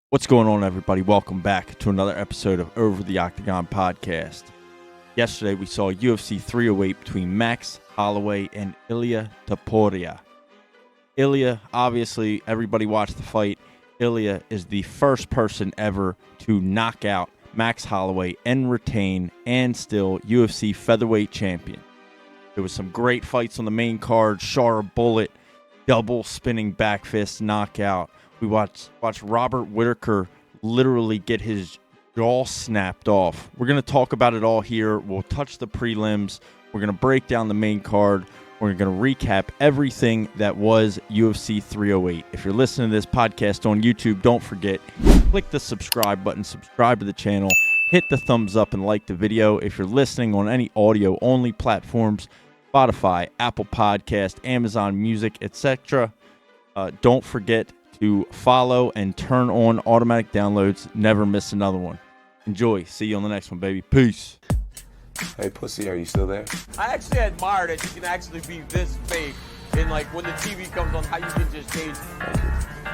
What's going on, everybody? Welcome back to another episode of Over the Octagon podcast. Yesterday, we saw UFC 308 between Max Holloway and Ilia Topuria. Ilia, obviously, everybody watched the fight. Ilia is the first person ever to knock out Max Holloway and retain and still UFC featherweight champion. There was some great fights on the main card. Shara bullet, double spinning back fist knockout. We watched Robert Whittaker literally get his jaw snapped off. We're going to talk about it all here. We'll touch the prelims. We're going to break down the main card. We're going to recap everything that was UFC 308. If you're listening to this podcast on YouTube, don't forget, click the subscribe button, subscribe to the channel, hit the thumbs up and like the video. If you're listening on any audio-only platforms, Spotify, Apple Podcast, Amazon Music, etc., don't forget to follow and turn on automatic downloads. Never miss another one. Enjoy. See you on the next one, baby. Peace. Hey, pussy, are you still there? I actually admire that you can actually be this fake and like when the TV comes on, how you can just change.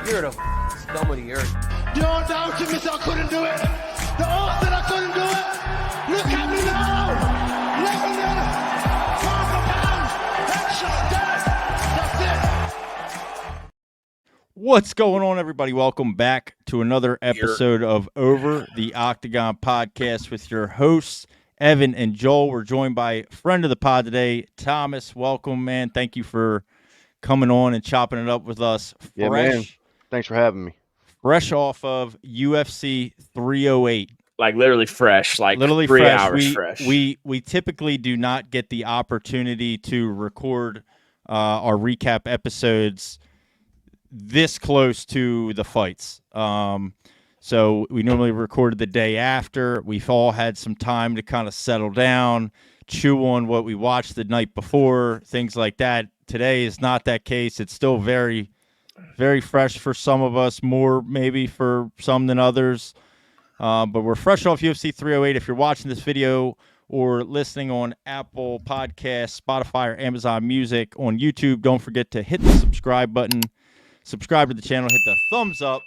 You're the scum of the earth. You don't doubt me, I couldn't do it. The odds that I couldn't do it. Look at me now. Never minute. Calm down. Headshot dead. That's it. What's going on, everybody? Welcome back to another episode of Over the Octagon podcast with your hosts, Evan and Joel. We're joined by a friend of the pod today, Thomas. Welcome, man. Thank you for coming on and chopping it up with us. Yeah, man. Thanks for having me. Fresh off of UFC 308. Like literally fresh, like Literally 3 fresh. hours fresh. We typically do not get the opportunity to record our recap episodes this close to the fights. So we normally recorded the day after. We've all had some time to kind of settle down, chew on what we watched the night before, things like that. Today is not that case. It's still very, very fresh for some of us, more maybe for some than others. But we're fresh off UFC 308. If you're watching this video or listening on Apple Podcasts, Spotify, or Amazon Music, on YouTube, don't forget to hit the subscribe button. Subscribe to the channel, hit the thumbs up,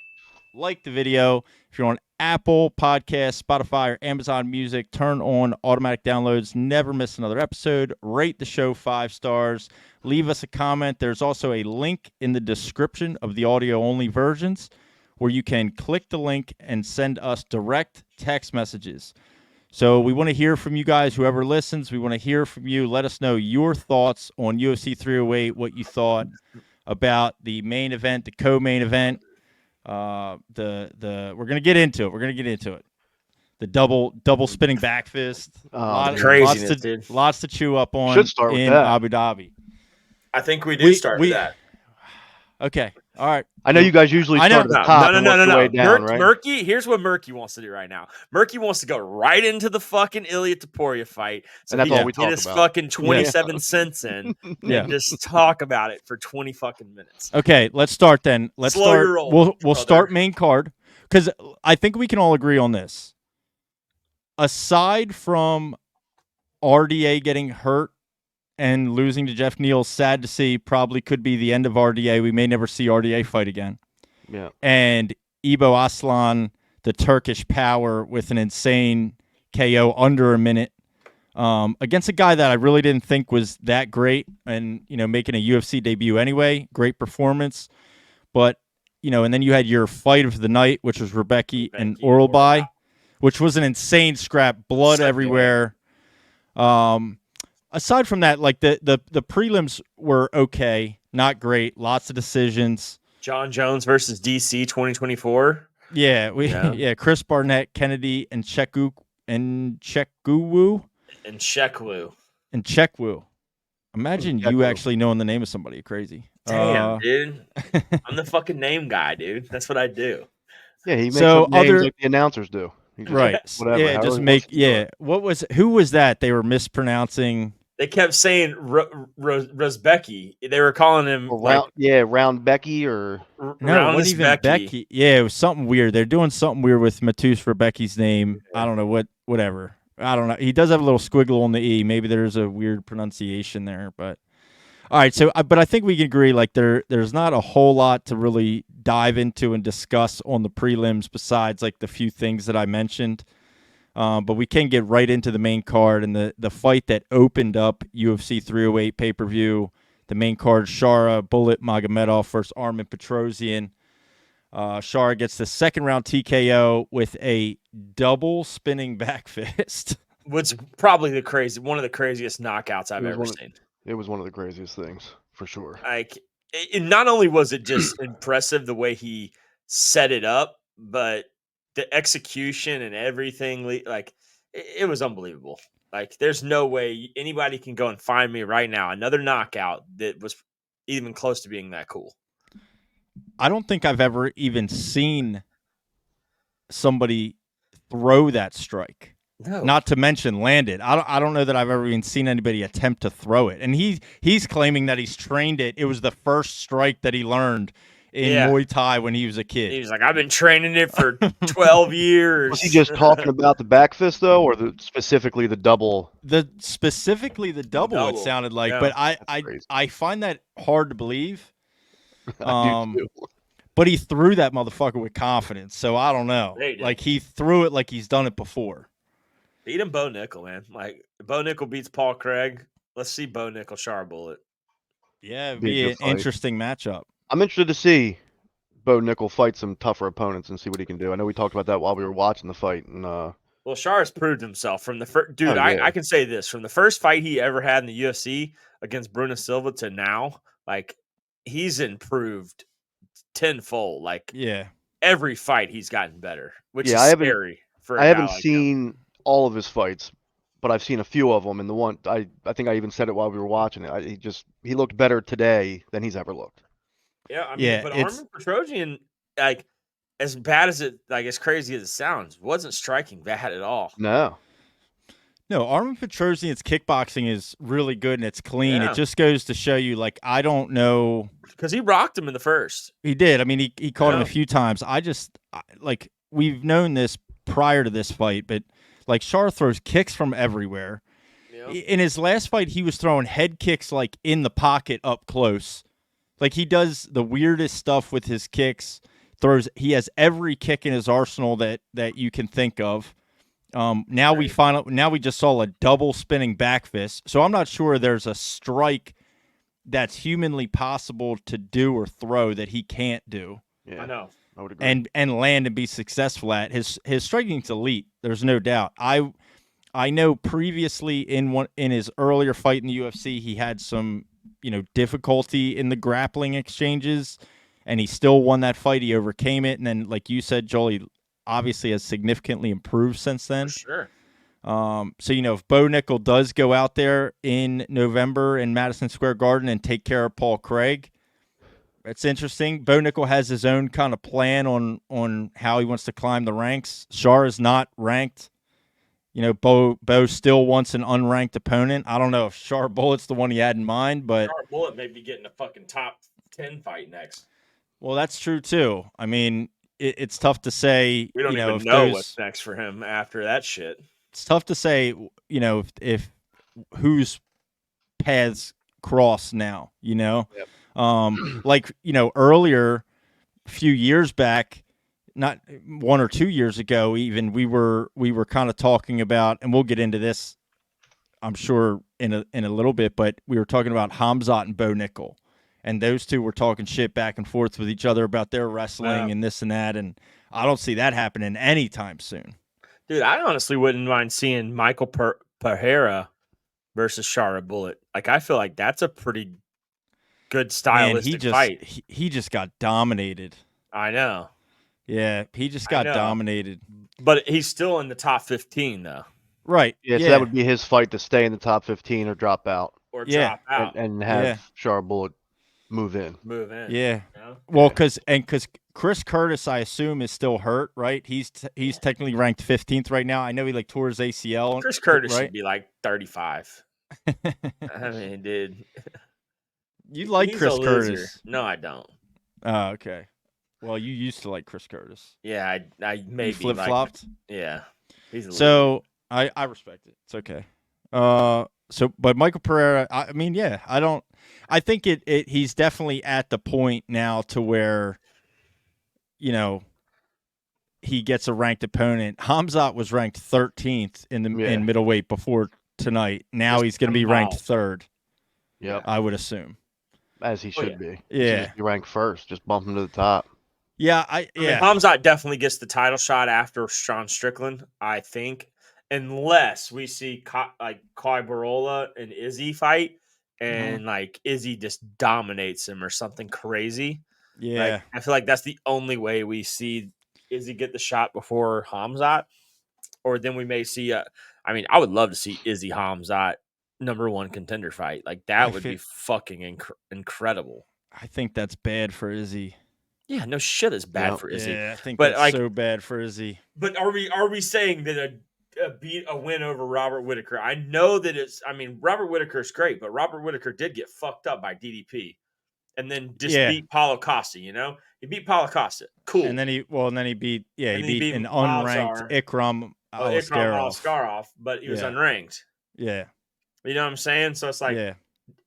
like the video. If you're on Apple Podcasts, Spotify, or Amazon Music, turn on automatic downloads. Never miss another episode. Rate the show 5 stars. Leave us a comment. There's also a link in the description of the audio-only versions where you can click the link and send us direct text messages. So we want to hear from you guys, whoever listens. We want to hear from you. Let us know your thoughts on UFC 308, what you thought about the main event, the co-main event. We're gonna get into it. We're gonna get into it. The double spinning back fist. Craziness, dude. Lots to chew up on. Should start with in that. Abu Dhabi. I think we do start with that. Okay. All right. I know you guys usually I know. start at the top and work your way down, right? Murky, here's what Murky wants to do right now. Murky wants to go right into the fucking Ilia Topuria fight. So And that's he all can we get talk his about. fucking 27 cents in Yeah. and just talk about it for 20 fucking minutes. Okay. Let's start then. Let's Slow start. your roll, We'll brother. start main card because I think we can all agree on this. Aside from RDA getting hurt and losing to Jeff Neal, sad to see, probably could be the end of RDA. We may never see RDA fight again. Yeah. And Ibo Aslan, the Turkish power, with an insane KO under a minute against a guy that I really didn't think was that great and, making a UFC debut anyway. Great performance. But, and then you had your fight of the night, which was Rebecca and Oralby, which was an insane scrap, blood everywhere. Aside from that, like the prelims were okay, not great, lots of decisions. John Jones versus DC 2024. Yeah, Chris Barnett, Kennedy, and Chekwu. And Chekwu. Imagine you actually knowing the name of somebody. Crazy. Damn, dude. I'm the fucking name guy, dude. That's what I do. Yeah, he makes So up names other- like the announcers do. He just- Right. Whatever. Yeah, however just he make. wants to do Yeah. it. Who was that? They were mispronouncing. They kept saying Rozbeki. They were calling him Round Becky or No, it Round wasn't even Becky. Yeah, it was something weird. They're doing something weird with Matus for Becky's name. I don't know whatever. I don't know. He does have a little squiggle on the E. Maybe there's a weird pronunciation there, but All right, so but I think we can agree like there's not a whole lot to really dive into and discuss on the prelims besides like the few things that I mentioned. But we can get right into the main card and the fight that opened up UFC 308 pay-per-view. The main card, Shara Bullet Magomedov versus Armin Petrosyan. Shara gets the second round TKO with a double spinning back fist. What's probably one of the craziest knockouts I've ever seen. It was one of the craziest things for sure. Like, not only was it just impressive the way he set it up, but the execution and everything, like, it was unbelievable. Like, there's no way anybody can go and find me right now another knockout that was even close to being that cool. I don't think I've ever even seen somebody throw that strike. No. Not to mention land it. I don't know that I've ever even seen anybody attempt to throw it. And he's claiming that he's trained it. It was the first strike that he learned in Muay Thai when he was a kid. He was like, I've been training it for 12 years. Was he just talking about the back fist though, or specifically the double? Specifically the double. It sounded like, but I find that hard to believe. I do too. But he threw that motherfucker with confidence. So I don't know. Like he threw it like he's done it before. Beat him Bo Nickel, man. Like, Bo Nickel beats Paul Craig. Let's see Bo Nickel Shara Bullet. Yeah, it'd be an interesting matchup. I'm interested to see Bo Nickel fight some tougher opponents and see what he can do. I know we talked about that while we were watching the fight. And well, Shara's proved himself from the first. Dude, I can say this. From the first fight he ever had in the UFC against Bruno Silva to now, like, he's improved tenfold. Like, every fight he's gotten better, which is scary for a guy haven't like seen him. all of his fights, but I've seen a few of them. And the one I think I even said it while we were watching it. He looked better today than he's ever looked. Yeah, I mean, but Armin Petrosyan, like, as bad as it, like, as crazy as it sounds, wasn't striking bad at all. No, Armin Petrosyan's kickboxing is really good and it's clean. It just goes to show you, like, I don't know, because he rocked him in the first. He did. I mean, he caught him a few times. Like, we've known this prior to this fight, but like, Shara throws kicks from everywhere. Yep. In his last fight, he was throwing head kicks like in the pocket up close. Like, he does the weirdest stuff with his kicks. He has every kick in his arsenal that you can think of. Now we just saw a double spinning back fist. So I'm not sure there's a strike that's humanly possible to do or throw that he can't do. Yeah, I know. I would agree. And land and be successful at. His striking's elite. There's no doubt. I know previously in his earlier fight in the UFC, he had some, difficulty in the grappling exchanges, and he still won that fight. He overcame it, and then, like you said, Joel, he obviously has significantly improved since then. For sure. So, if Bo Nickel does go out there in November in Madison Square Garden and take care of Paul Craig, it's interesting. Bo Nickel has his own kind of plan on how he wants to climb the ranks. Shara is not ranked. Bo still wants an unranked opponent. I don't know if Shara Bullet's the one he had in mind, but Shara Bullet may be getting a fucking top 10 fight next. Well, that's true too. I mean, it's tough to say. We don't even know what's next for him after that shit. It's tough to say. If whose paths cross now. Yep. Earlier, a few years back, not 1 or 2 years ago, even we were kind of talking about, and we'll get into this, I'm sure in a little bit, but we were talking about Khamzat and Bo Nickel, and those two were talking shit back and forth with each other about their wrestling and this and that, and I don't see that happening anytime soon. Dude, I honestly wouldn't mind seeing Michael Pereira versus Shara Bullet. Like, I feel like that's a pretty good stylistic fight. He just got dominated. I know. Yeah, he just got dominated. But he's still in the top 15, though. Right. Yeah, so that would be his fight to stay in the top 15 or drop out. Or drop out. And have Shara Bullet move in. Yeah. Well, because Chris Curtis, I assume, is still hurt, right? He's technically ranked 15th right now. I know he tore his ACL. Chris Curtis should be like 35. I mean, dude. You like Chris Curtis? No, I don't. Oh, okay. Well, you used to like Chris Curtis. Yeah, I maybe flip flopped. Yeah, I respect it. It's okay. But Michael Pereira, I mean, yeah, I don't. I think he's definitely at the point now to where, he gets a ranked opponent. Khamzat was ranked 13th in middleweight before tonight. Now he's going to be ranked 3rd. Yep. I would assume. As he should be. Yeah. He should just be ranked first. Just bump him to the top. Yeah, I mean, Khamzat definitely gets the title shot after Sean Strickland, I think, unless we see Kai Barola and Izzy fight, and like Izzy just dominates him or something crazy. Yeah, like, I feel like that's the only way we see Izzy get the shot before Khamzat, or then we may see. I mean, I would love to see Izzy Khamzat #1 contender fight. Like that would be fucking incredible. I think that's bad for Izzy. Yeah, no shit is bad for Izzy. Yeah, I think that's so bad for Izzy. But are we saying that a win over Robert Whittaker? I know that it's. I mean, Robert Whittaker is great, but Robert Whittaker did get fucked up by DDP, and then just beat Paulo Costa. He beat Paulo Costa. Cool. And then he beat he beat an unranked Ikram Aliskerov, but he was unranked. Yeah, you know what I'm saying? So it's like.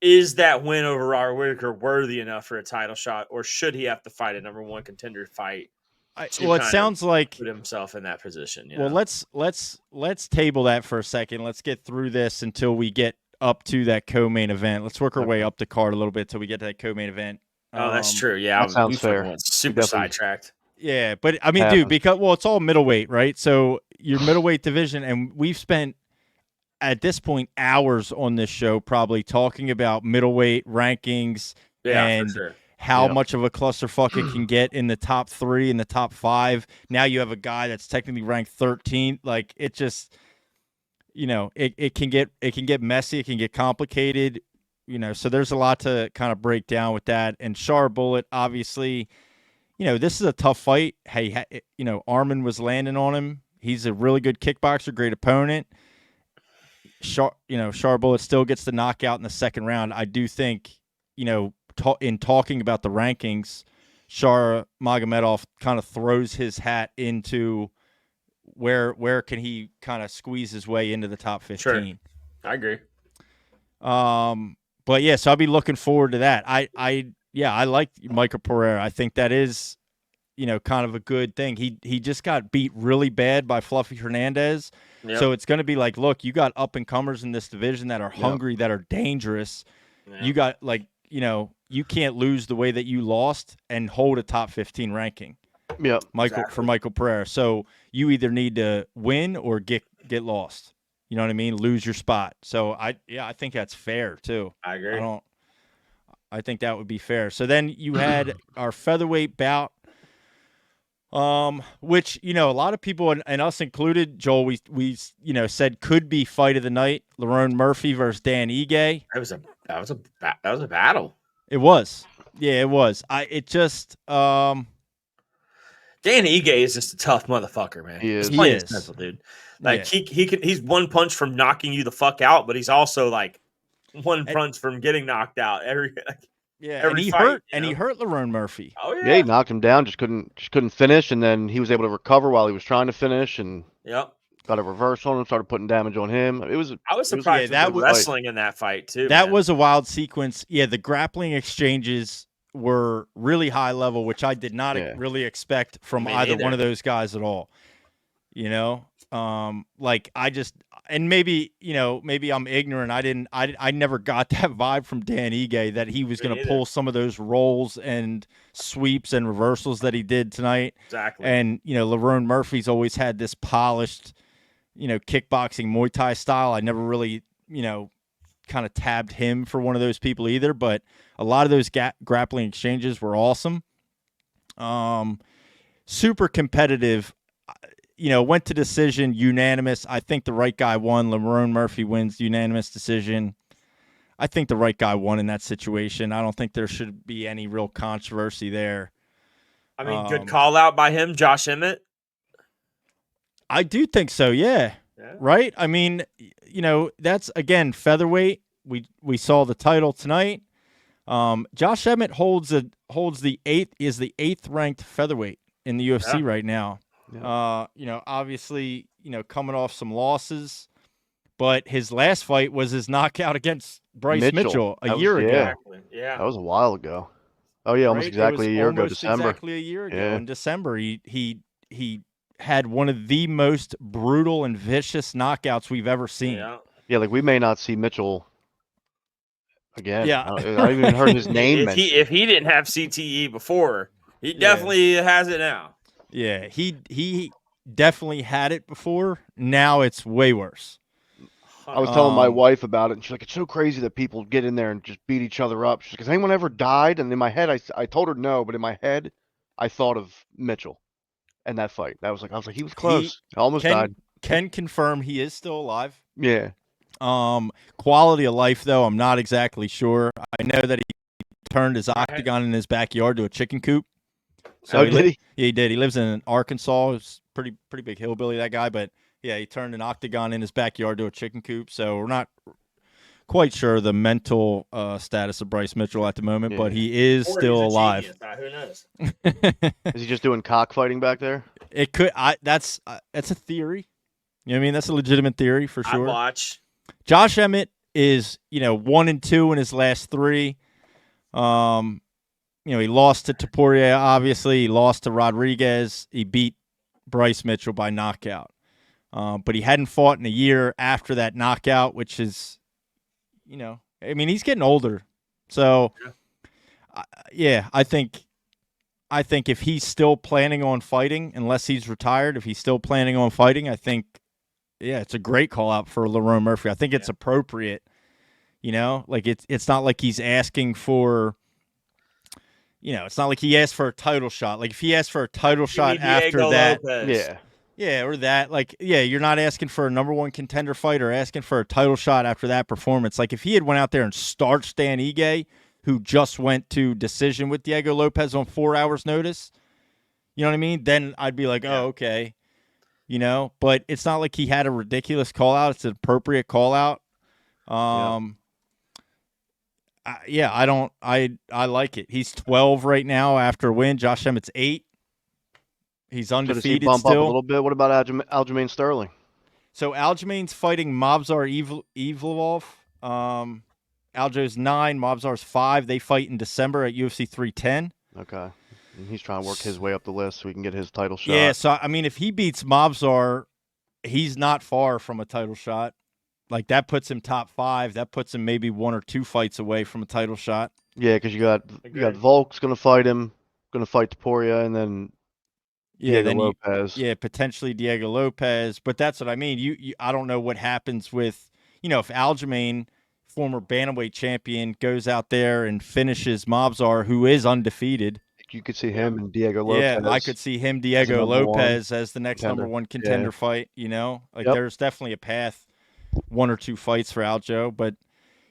Is that win over Robert Whittaker worthy enough for a title shot, or should he have to fight a #1 contender fight? It sounds like put himself in that position. Well, let's table that for a second. Let's get through this until we get up to that co-main event. Let's work our way up the card a little bit till we get to that co-main event. Oh, that's true. Yeah, that sounds fair. Super sidetracked. Yeah, but I mean, dude, because it's all middleweight, right? So your middleweight division, and we've spent at this point hours on this show probably talking about middleweight rankings and how much of a clusterfuck it can get in the top 3 and the top 5. Now you have a guy that's technically ranked 13th. Like it just, it can get messy. It can get complicated, so there's a lot to kind of break down with that. And Shara Bullet, obviously, this is a tough fight. Hey, Arman was landing on him. He's a really good kickboxer, great opponent. Shara Bullet still gets the knockout in the second round. I do think, in talking about the rankings, Shara Magomedov kind of throws his hat into where can he kind of squeeze his way into the top 15. Sure. I agree. But yeah, so I'll be looking forward to that. I like Michael Pereira. I think that is, kind of a good thing. He just got beat really bad by Fluffy Hernandez. Yep. So it's going to be like, look, you got up-and-comers in this division that are hungry, that are dangerous. Yep. You got, you can't lose the way that you lost and hold a top 15 ranking. Yeah, for Michael Pereira. So you either need to win or get lost. You know what I mean? Lose your spot. So I think that's fair too. I agree. I think that would be fair. So then you had our featherweight bout. Which, a lot of people and us included, Joel, we said could be fight of the night. Lerone Murphy versus Dan Ige. That was a battle. It was. Yeah, it was. Dan Ige is just a tough motherfucker, man. He is. He's plain simple, dude. Like he's one punch from knocking you the fuck out, but he's also like one punch from getting knocked out every he fight, hurt Lerone Murphy. Oh yeah. Yeah, he knocked him down, just couldn't finish, and then he was able to recover while he was trying to finish, and got a reverse on him, started putting damage on him. I was surprised that was wrestling in that fight too. That was a wild sequence. Yeah, the grappling exchanges were really high level, which I did not really expect from either one of those guys at all. And maybe I'm ignorant. I never got that vibe from Dan Ige that he was going to pull some of those rolls and sweeps and reversals that he did tonight. Exactly. And, Lerone Murphy's always had this polished, kickboxing Muay Thai style. I never really, kind of tabbed him for one of those people either, but a lot of those grappling exchanges were awesome. Super competitive. Went to decision, unanimous. I think the right guy won. Lerone Murphy wins unanimous decision. I think the right guy won in that situation. I don't think there should be any real controversy there. I mean, good call out by him, Josh Emmett. I do think so, yeah. Right? I mean, that's, again, featherweight. We saw the title tonight. Josh Emmett is the eighth ranked featherweight in the UFC right now. Yeah. Obviously, coming off some losses, but his last fight was his knockout against Bryce Mitchell a year ago. Exactly. Yeah, that was a while ago. Oh yeah, almost Right? exactly a year ago, December. Exactly a year ago in December. He had one of the most brutal and vicious knockouts we've ever seen. Yeah, like we may not see Mitchell again. Yeah. I even heard his name mentioned. If he didn't have CTE before, he definitely has it now. Yeah, he definitely had it before. Now it's way worse. I was telling my wife about it, and she's like, "It's so crazy that people get in there and just beat each other up." She's like, "Has anyone ever died?" And in my head, I told her no, but in my head, I thought of Mitchell and that fight. I was like, he was close. He almost died. Can confirm he is still alive. Yeah. Quality of life though, I'm not exactly sure. I know that he turned his Octagon in his backyard to a chicken coop. So did he? Yeah, he did. He lives in Arkansas. It's pretty big hillbilly, that guy. But yeah, he turned an Octagon in his backyard to a chicken coop. So we're not quite sure the mental status of Bryce Mitchell at the moment, but he is still alive. Who knows? Is he just doing cockfighting back there? It could. That's a theory. You know what I mean? That's a legitimate theory for sure. I watch. Josh Emmett is 1-2 in his last 3. He lost to Topuria, obviously. He lost to Rodriguez. He beat Bryce Mitchell by knockout. But he hadn't fought in a year after that knockout, which is, he's getting older. So, I think if he's still planning on fighting, unless he's retired, if he's still planning on fighting, I think, it's a great call out for Lerone Murphy. I think it's appropriate. Like it's not like he's asking for. It's not like he asked for a title shot. Like if he asked for a title shot after that, or that, you're not asking for a number 1 contender fight or asking for a title shot after that performance. Like if he had went out there and starched Dan Ige, who just went to decision with Diego Lopez on 4 hours notice, you know what I mean? Then I'd be like, oh, okay, But it's not like he had a ridiculous call out. It's an appropriate call out. I like it. He's 12 right now after a win. Josh Emmett's 8. He's undefeated bump still. Up a little bit. What about Aljamain Sterling? So Aljamain's fighting Mobzar Evlov. Aljo's 9, Mobzar's 5. They fight in December at UFC 310. Okay. And he's trying to work his way up the list so he can get his title shot. Yeah, so if he beats Mobzar, he's not far from a title shot. Like that puts him top 5. That puts him maybe 1 or 2 fights away from a title shot. Yeah, because you got Volk's going to fight him, going to fight Topuria, and then Diego Lopez. Potentially Diego Lopez. But that's what I mean. I don't know what happens with if Aljamain, former bantamweight champion, goes out there and finishes Mobzar, who is undefeated. You could see him and Diego Lopez. Yeah, I could see him, Diego Lopez, as the next number 1 contender fight. There's definitely a path. 1 or 2 fights for Aljo, but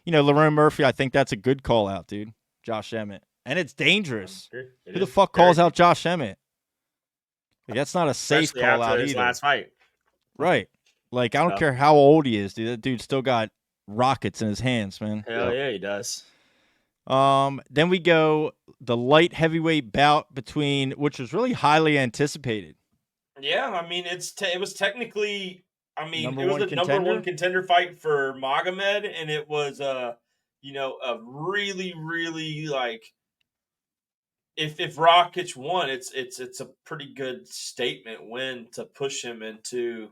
Lerone Murphy, I think that's a good call out, dude. Josh Emmett, and it's dangerous. Who the fuck calls out Josh Emmett? Like, that's not a safe call out his either. Last fight, right? Like I don't care how old he is, dude. That dude still got rockets in his hands, man. Hell yeah, he does. Then we go the light heavyweight bout between, which was really highly anticipated. Yeah, it was technically. It was number number 1 contender fight for Magomed, and it was a really, really if Rakic won, it's a pretty good statement win to push him into.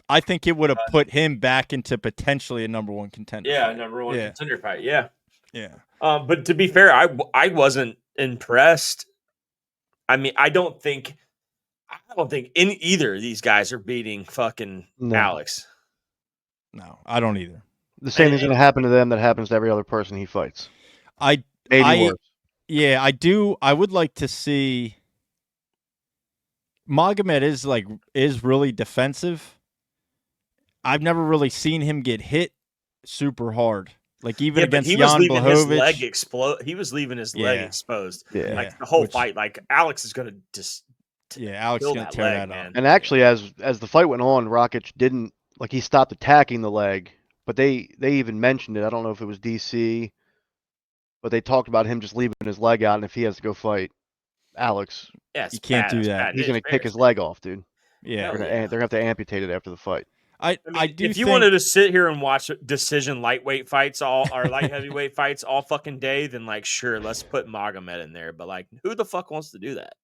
I think it would have put him back into potentially a number 1 contender. Yeah, fight. Number 1 contender fight. Yeah. Yeah. But to be fair, I wasn't impressed. I don't think either of these guys are beating fucking Alex. No, I don't either. The same thing's going to happen to them that happens to every other person he fights. Maybe worse. Yeah, I do. I would like to see. Magomed is really defensive. I've never really seen him get hit super hard. Like even against Jan Blachowicz. He was leaving his leg exposed. Yeah. Like the whole fight. Like Alex is going to just. Alex is going to tear that up. And actually, as the fight went on, Rakic didn't he stopped attacking the leg, but they even mentioned it. I don't know if it was DC, but they talked about him just leaving his leg out, and if he has to go fight Alex, you can't do that. He's going to kick his leg off, dude. Yeah, they're going to have to amputate it after the fight. I mean, do if you think, wanted to sit here and watch decision lightweight fights or light heavyweight fights all fucking day, then like sure, let's put Magomed in there. But like, who the fuck wants to do that?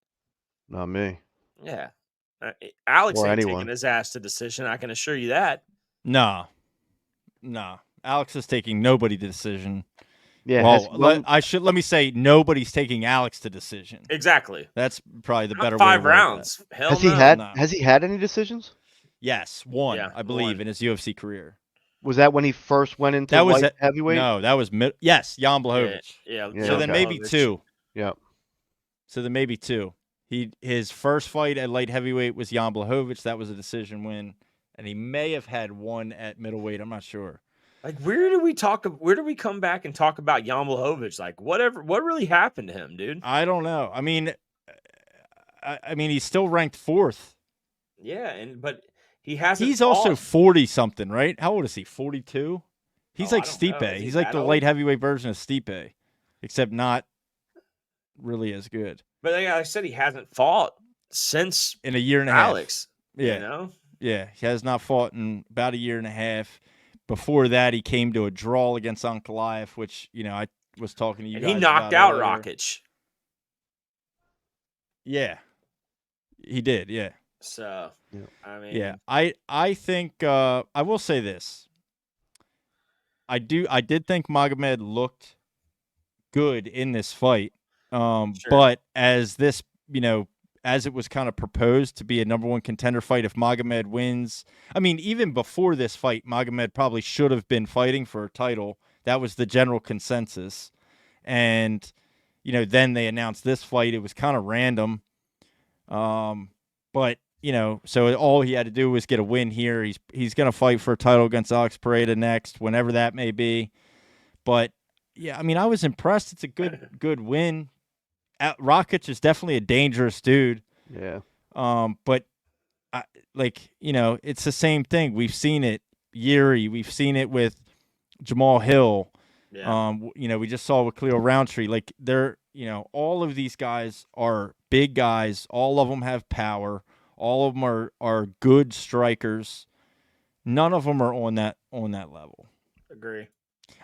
Not me Yeah, Alex or ain't anyone. taking his ass to decision. I can assure you that. nah. Alex is taking nobody to decision. Yeah. Well, let me say nobody's taking Alex to decision. Exactly. That's probably the Not better way to 5 word rounds. that. Hell has he no. had no. has he had any decisions? Yes, one, Yeah, I believe, one. in his UFC career. Was that when he first went into That was light heavyweight? No, that was yes, Jan Blachowicz. Yeah. Yeah, So then okay. maybe two. Yeah. So then maybe two. His first fight at light heavyweight was Jan Blachowicz. That was a decision win, and he may have had one at middleweight. I'm not sure. Like, where do we come back and talk about Jan Blachowicz? Like, what really happened to him, dude? I don't know. I mean, he's still ranked 4th. Yeah, but he hasn't. He's also 40 something, right? How old is he? 42. He's Oh, like I don't know. Stipe. Is he He's like that the old? light heavyweight version of Stipe, except not really as good. But like I said, he hasn't fought since In a year and a half. Alex. Yeah. You know? Yeah, he has not fought in about a year and a half. Before that, he came to a draw against Ankalaev, which, I was talking to you And guys he knocked about out earlier. Rakic. Yeah. He did, yeah. So, Yeah. I mean, Yeah. I think I will say this. I did think Magomed looked good in this fight. Sure. But as this, as it was kind of proposed to be a number 1 contender fight, if Magomed wins, I mean, even before this fight, Magomed probably should have been fighting for a title. That was the general consensus. And, then they announced this fight. It was kind of random. But, so all he had to do was get a win here. He's going to fight for a title against Alex Pereira next, whenever that may be. But, yeah, I mean, I was impressed. It's a good win. Rakic is definitely a dangerous dude. Yeah. But it's the same thing. We've seen it, Yuri. We've seen it with Jamal Hill. yeah. We just saw with Cleo Roundtree. Like they're, all of these guys are big guys. All of them have power. All of them are good strikers. None of them are on that level. Agree.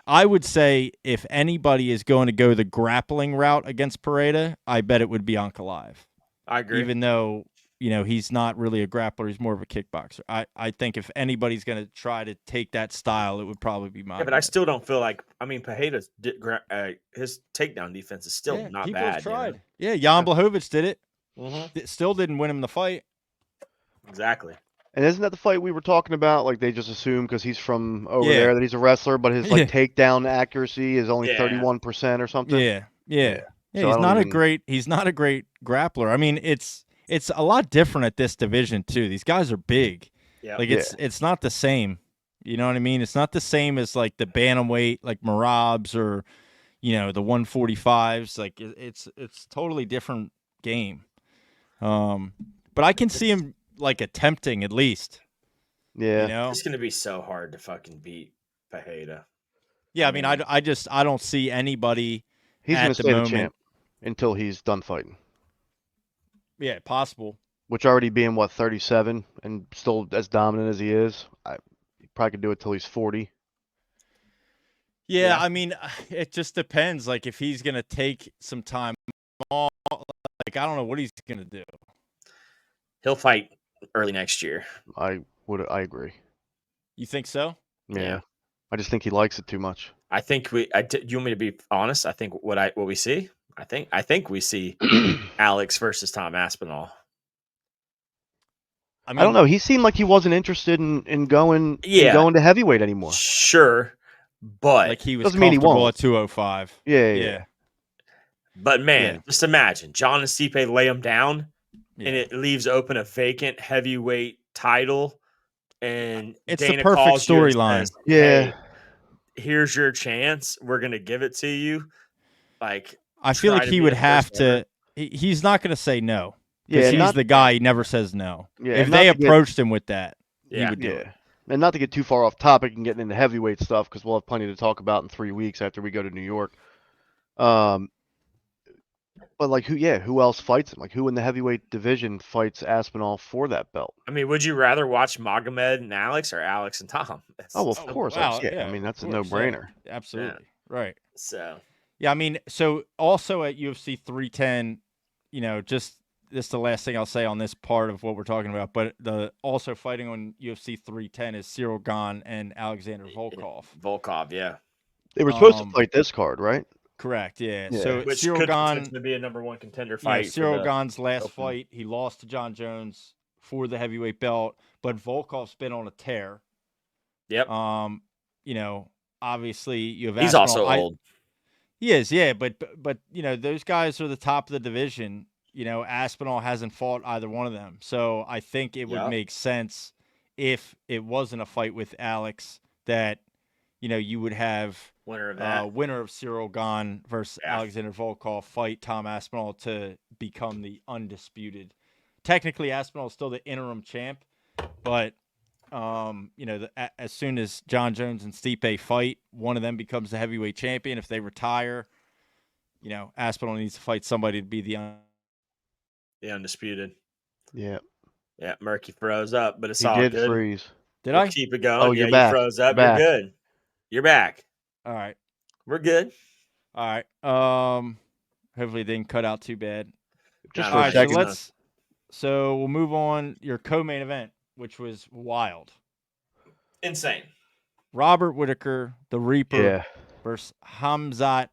I would say if anybody is going to go the grappling route against Pereira, I bet it would be Ankalaev. I agree. Even though, he's not really a grappler, he's more of a kickboxer. I think if anybody's going to try to take that style, it would probably be Magomed. Yeah, but I still don't feel like. I mean, Pereira's his takedown defense is still not people bad. have tried. Yeah, Jan Blachowicz did it. Mm-hmm. Still didn't win him the fight. Exactly. And isn't that the fight we were talking about? Like they just assume because he's from over Yeah. there that he's a wrestler, but his like Yeah. takedown accuracy is only Yeah. 31% or something. Yeah. So he's I don't not even- he's not a great grappler. I mean, it's a lot different at this division too. These guys are big. Yeah. Like it's not the same. You know what I mean? It's not the same as like the bantamweight, like Marabs or the 145s. Like it's totally different game. But I can see him like attempting at least. Yeah. It's gonna be so hard to fucking beat Pereira. Yeah, I mean, I don't see anybody. He's at going the to stay the moment. champ until he's done fighting. Yeah, possible. Which already being, 37 and still as dominant as he is, he probably could do it till he's 40. Yeah, Yeah. I mean, it just depends. Like, if he's gonna take some time off, like I don't know what he's gonna do. He'll fight early next year. I agree. You think so? Yeah. I just think he likes it too much. I think you want me to be honest? I think what we see. I think we see Alex versus Tom Aspinall. I mean, I don't know. He seemed like he wasn't interested in going to heavyweight anymore. Sure, but like he was Doesn't mean he comfortable won't. at 205. Yeah. But man, Yeah. just imagine John and Stipe lay him down, Yeah. and it leaves open a vacant heavyweight title, and It's the Dana perfect calls you and storyline. says, Yeah. "Hey, here's your chance. We're gonna give it to you." Like, I feel try like to he be would the have first ever. to. He's not gonna say no. Yeah. Because he's not- the guy. He never says no. Yeah, If and not they to get- approached him with that, he Yeah. would do it. Yeah. And not to get too far off topic and getting into heavyweight stuff, because we'll have plenty to talk about in 3 weeks after we go to New York. But But like who else fights him? Like who in the heavyweight division fights Aspinall for that belt? I mean, would you rather watch Magomed and Alex or Alex and Tom? Oh, of course. Wow, I mean, of that's a course, yeah, no-brainer. absolutely, right. So Yeah, I mean, so also at UFC 310, just this is the last thing I'll say on this part of what we're talking about, but the also fighting on UFC 310 is Cyril Gane and Alexander Volkov. Volkov, yeah. They were supposed to fight this card, right? Correct, yeah. Yeah. So Which Cyril could Gane, potentially be a number one contender fight. Cyril Gane's last open. fight, he lost to John Jones for the heavyweight belt, but Volkov's been on a tear. Yep. Obviously you have He's Aspinall. also old. He is, yeah, but those guys are the top of the division. Aspinall hasn't fought either one of them, so I think it would make sense if it wasn't a fight with Alex that you would have winner of Cyril Gane versus Alexander Volkov fight Tom Aspinall to become the undisputed. Technically, Aspinall is still the interim champ, but as soon as John Jones and Stipe fight, one of them becomes the heavyweight champion. If they retire, Aspinall needs to fight somebody to be the undisputed. Yeah. Yeah, Murky froze up, but it's He all did good. freeze. Did We'll I? keep it going. Oh, yeah, you're back. You froze up. You're You're back. good. You're back. All right. We're good. All right. Hopefully it didn't cut out too bad. Just All for a right, second. So we'll move on. Your co-main event, which was wild. Insane. Robert Whittaker, the Reaper, versus Khamzat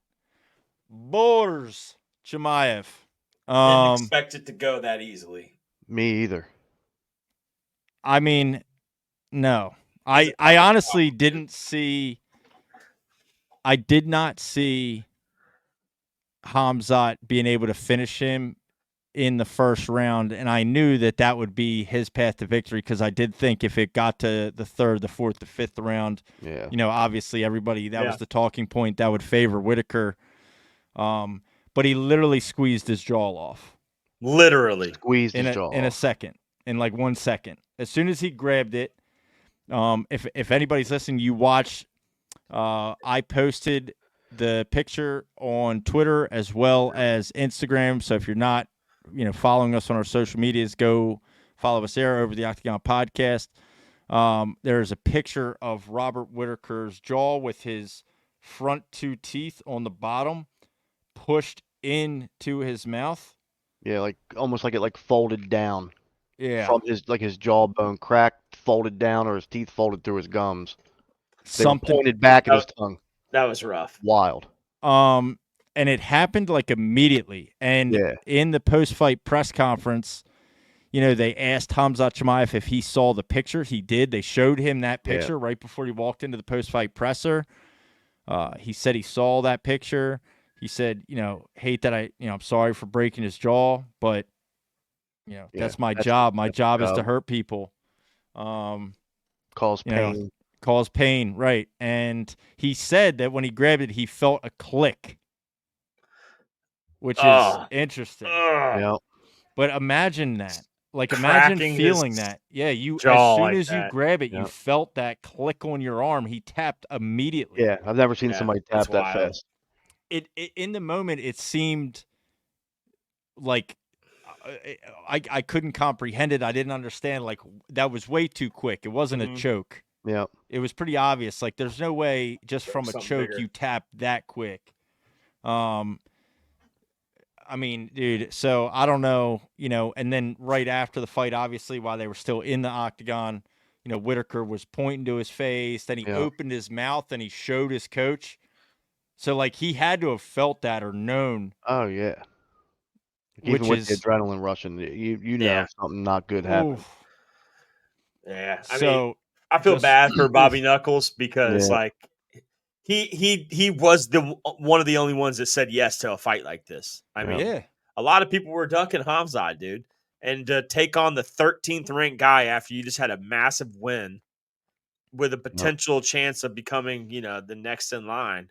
Chimaev. Didn't expect it to go that easily. Me either. I mean, no. I honestly didn't see. I did not see Khamzat being able to finish him in the first round, and I knew that would be his path to victory because I did think if it got to the third, the fourth, the fifth round, obviously everybody that was the talking point that would favor Whittaker. But he literally squeezed his jaw off. Literally squeezed his jaw in a second, in like 1 second. As soon as he grabbed it, if anybody's listening, you watch. I posted the picture on Twitter as well as Instagram. So if you're not, following us on our social medias, go follow us there over the Octagon podcast. There's a picture of Robert Whittaker's jaw with his front two teeth on the bottom pushed into his mouth. Yeah, like almost like it folded down. Yeah. From his jawbone cracked, folded down, or his teeth folded through his gums. They were pointed back at his tongue. That was rough. Wild. And it happened like immediately. And in the post-fight press conference, they asked Khamzat Chimaev if he saw the picture. He did. They showed him that picture right before he walked into the post-fight presser. He said he saw that picture. He said, hate that I'm sorry for breaking his jaw, but that's my job. My job is to hurt people. Cause pain. Cause pain, right. And he said that when he grabbed it, he felt a click, which is interesting. Yeah. But imagine that. Like, Cracking imagine feeling that. Yeah, as soon as you grab it, you felt that click on your arm. He tapped immediately. Yeah, I've never seen somebody tap that fast. It in the moment, it seemed like I couldn't comprehend it. I didn't understand. Like, that was way too quick. It wasn't a choke. Yeah. It was pretty obvious. Like, there's no way just from a choke you tap that quick. I mean, dude, so I don't know, and then right after the fight, obviously, while they were still in the octagon, Whittaker was pointing to his face. Then he opened his mouth and he showed his coach. So, like, he had to have felt that or known. Oh, yeah. Even with the adrenaline rushing, you know something not good happened. Oof. Yeah. I mean, I feel bad for Bobby Knuckles because, like, he was one of the only ones that said yes to a fight like this. I mean, a lot of people were ducking Khamzat, dude. And to take on the 13th ranked guy after you just had a massive win with a potential chance of becoming, the next in line.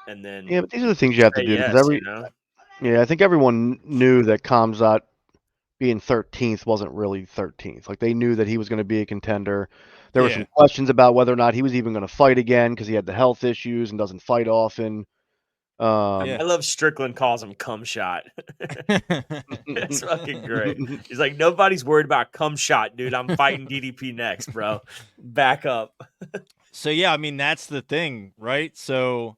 And then but these are the things you have to do. I think everyone knew that Khamzat being 13th wasn't really 13th. Like, they knew that he was going to be a contender. There were some questions about whether or not he was even going to fight again because he had the health issues and doesn't fight often. Yeah. I love Strickland calls him cum shot. It's fucking great. He's like, nobody's worried about cum shot, dude. I'm fighting DDP next, bro. Back up. So yeah, I mean that's the thing, right? So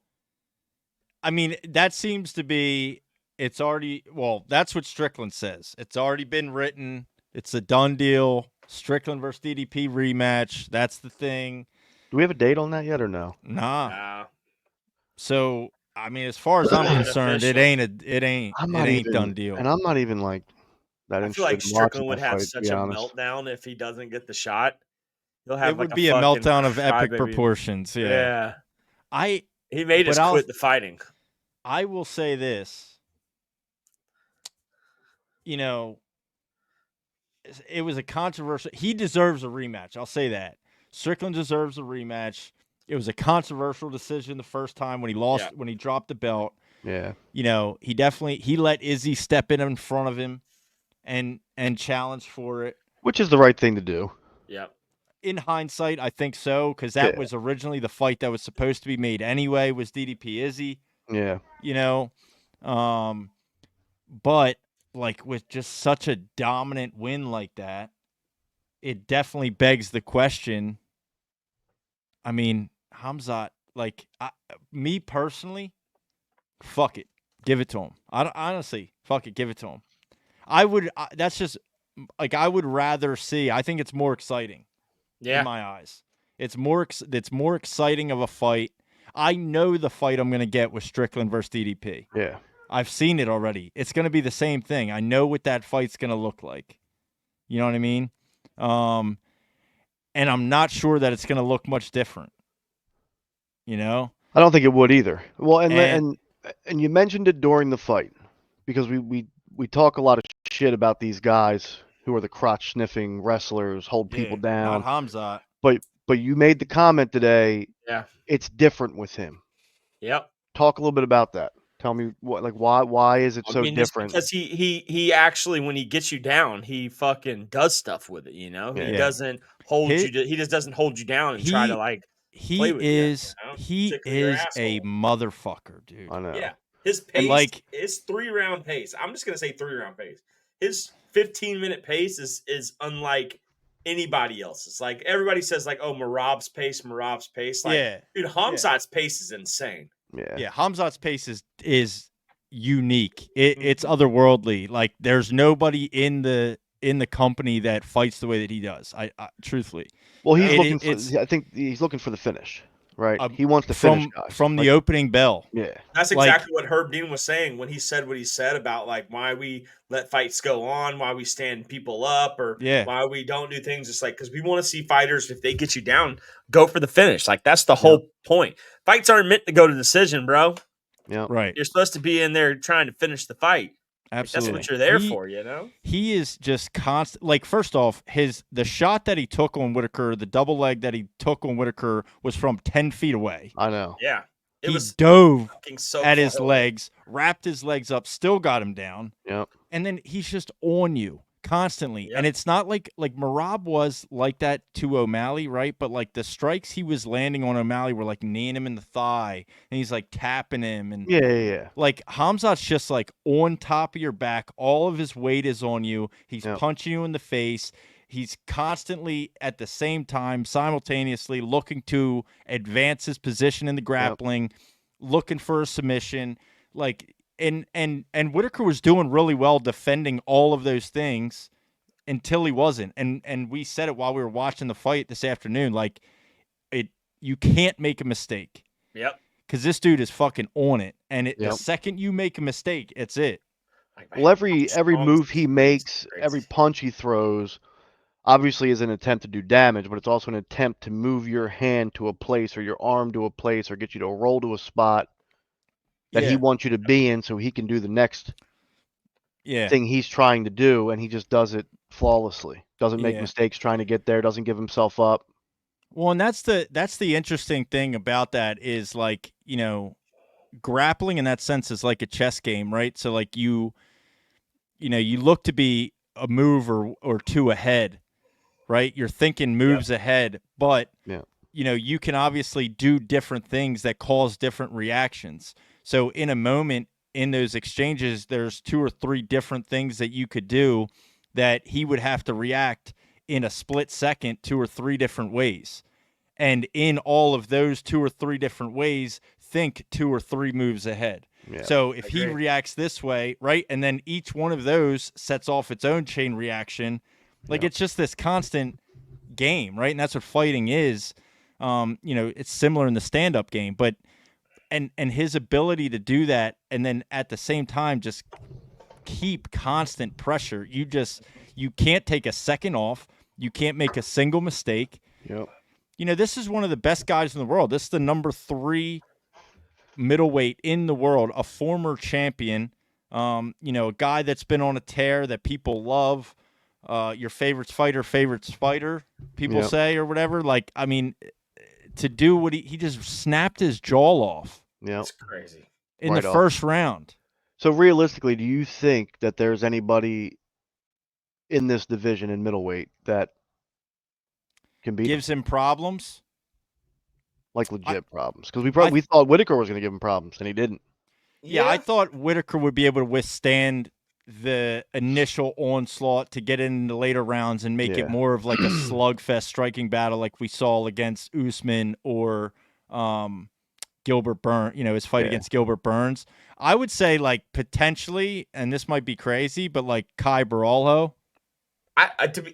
I mean that seems to be it's already that's what Strickland says. It's already been written. It's a done deal. Strickland versus DDP rematch. That's the thing. Do we have a date on that yet or no? Nah. So I mean, as far as I'm concerned, it ain't done deal. And I'm not even like that I feel interested like in watching Strickland would that have fight, to such be a honest. meltdown if he doesn't get the shot. He'll have It would like be a fucking meltdown of epic crybaby. proportions. Yeah. He made us quit the fighting. I will say this. You know, it was a controversial. He deserves a rematch. I'll say that. Strickland deserves a rematch. It was a controversial decision the first time when he lost, when he dropped the belt. Yeah. You know, he let Izzy step in front of him and challenge for it. Which is the right thing to do. Yeah. In hindsight, I think so, because that was originally the fight that was supposed to be made anyway, was DDP Izzy. Yeah. You know, but like with just such a dominant win like that, it definitely begs the question. I mean, Khamzat, like me personally, fuck it, give it to him. Honestly, fuck it, give it to him. That's just like I would rather see. I think it's more exciting. Yeah. In my eyes, it's more exciting of a fight. I know the fight I'm going to get with Strickland versus DDP. Yeah. I've seen it already. It's going to be the same thing. I know what that fight's going to look like. You know what I mean? And I'm not sure that it's going to look much different. You know? I don't think it would either. Well, and you mentioned it during the fight because we talk a lot of shit about these guys who are the crotch sniffing wrestlers, hold people down. Not Khamzat. But you made the comment today. Yeah. It's different with him. Yep. Talk a little bit about that. Tell me why is it so different? Because he actually, when he gets you down, he fucking does stuff with it. You know, he doesn't hold you. He just doesn't hold you down and try to like. Play with you, you know? He is a motherfucker, dude. I know. Yeah, his pace, his 3-round pace. I'm just gonna say 3-round pace. His 15-minute pace is unlike anybody else's. Like everybody says, like, oh, Merab's pace. Like, dude, Khamzat's pace is insane. Yeah. Khamzat's pace is unique. It's otherworldly. Like there's nobody in the company that fights the way that he does. I truthfully. Well, I think he's looking for the finish, right? He wants to finish guys. From the opening bell. Yeah. That's exactly what Herb Dean was saying when he said what he said about like why we let fights go on, why we stand people up, or why we don't do things. It's like because we want to see fighters, if they get you down, go for the finish. Like that's the whole point. Fights aren't meant to go to decision, bro. Yeah. Right. You're supposed to be in there trying to finish the fight. Absolutely. Like, that's what you're there for, you know? He is just constant. Like, first off, the shot that he took on Whittaker, the double leg that he took on Whittaker was from 10 feet away. I know. Yeah. He dove so at his legs, wrapped his legs up, still got him down. Yep. And then he's just on you constantly. Yep. And it's not like Merab was like that to O'Malley, right? But like the strikes he was landing on O'Malley were like kneeing him in the thigh and he's like tapping him. And yeah. Like Khamzat's just like on top of your back. All of his weight is on you. He's punching you in the face. He's constantly at the same time, simultaneously looking to advance his position in the grappling, looking for a submission. Like, and Whittaker was doing really well defending all of those things until he wasn't. And we said it while we were watching the fight this afternoon. Like, you can't make a mistake. Yep. Because this dude is fucking on it. And the second you make a mistake, it's it. Well, every move he makes, every punch he throws, obviously is an attempt to do damage, but it's also an attempt to move your hand to a place or your arm to a place or get you to roll to a spot that he wants you to be in so he can do the next thing he's trying to do, and he just does it flawlessly. Doesn't make mistakes trying to get there, doesn't give himself up. Well, and that's the interesting thing about that is, like, you know, grappling in that sense is like a chess game, right? So like you look to be a move or two ahead, right? You're thinking moves ahead, but you know, you can obviously do different things that cause different reactions. So in a moment in those exchanges, there's 2 or 3 different things that you could do that he would have to react in a split second 2 or 3 different ways. And in all of those 2 or 3 different ways, think 2 or 3 moves ahead. Yeah. So if he agree. reacts this way, right, and then each one of those sets off its own chain reaction, like it's just this constant game, right? And that's what fighting is. It's similar in the stand-up game, but and his ability to do that, and then at the same time just keep constant pressure. You can't take a second off. You can't make a single mistake. Yep. This is one of the best guys in the world. This is the number 3 middleweight in the world, a former champion, a guy that's been on a tear that people love, your favorites fighter, people Yep. say, or whatever. Like, I mean, to do what he just snapped his jaw off Yep. It's crazy. in Right the off. first round. So realistically, do you think that there's anybody in this division in middleweight that can beat him? Gives him problems. Like legit problems? Because we thought Whittaker was going to give him problems, and he didn't. Yeah, I thought Whittaker would be able to withstand the initial onslaught to get in the later rounds and make Yeah. it more of like a slugfest striking battle like we saw against Usman or Gilbert Burns, his fight Yeah. against Gilbert Burns. I would say like potentially, and this might be crazy, but like Kai Baralho.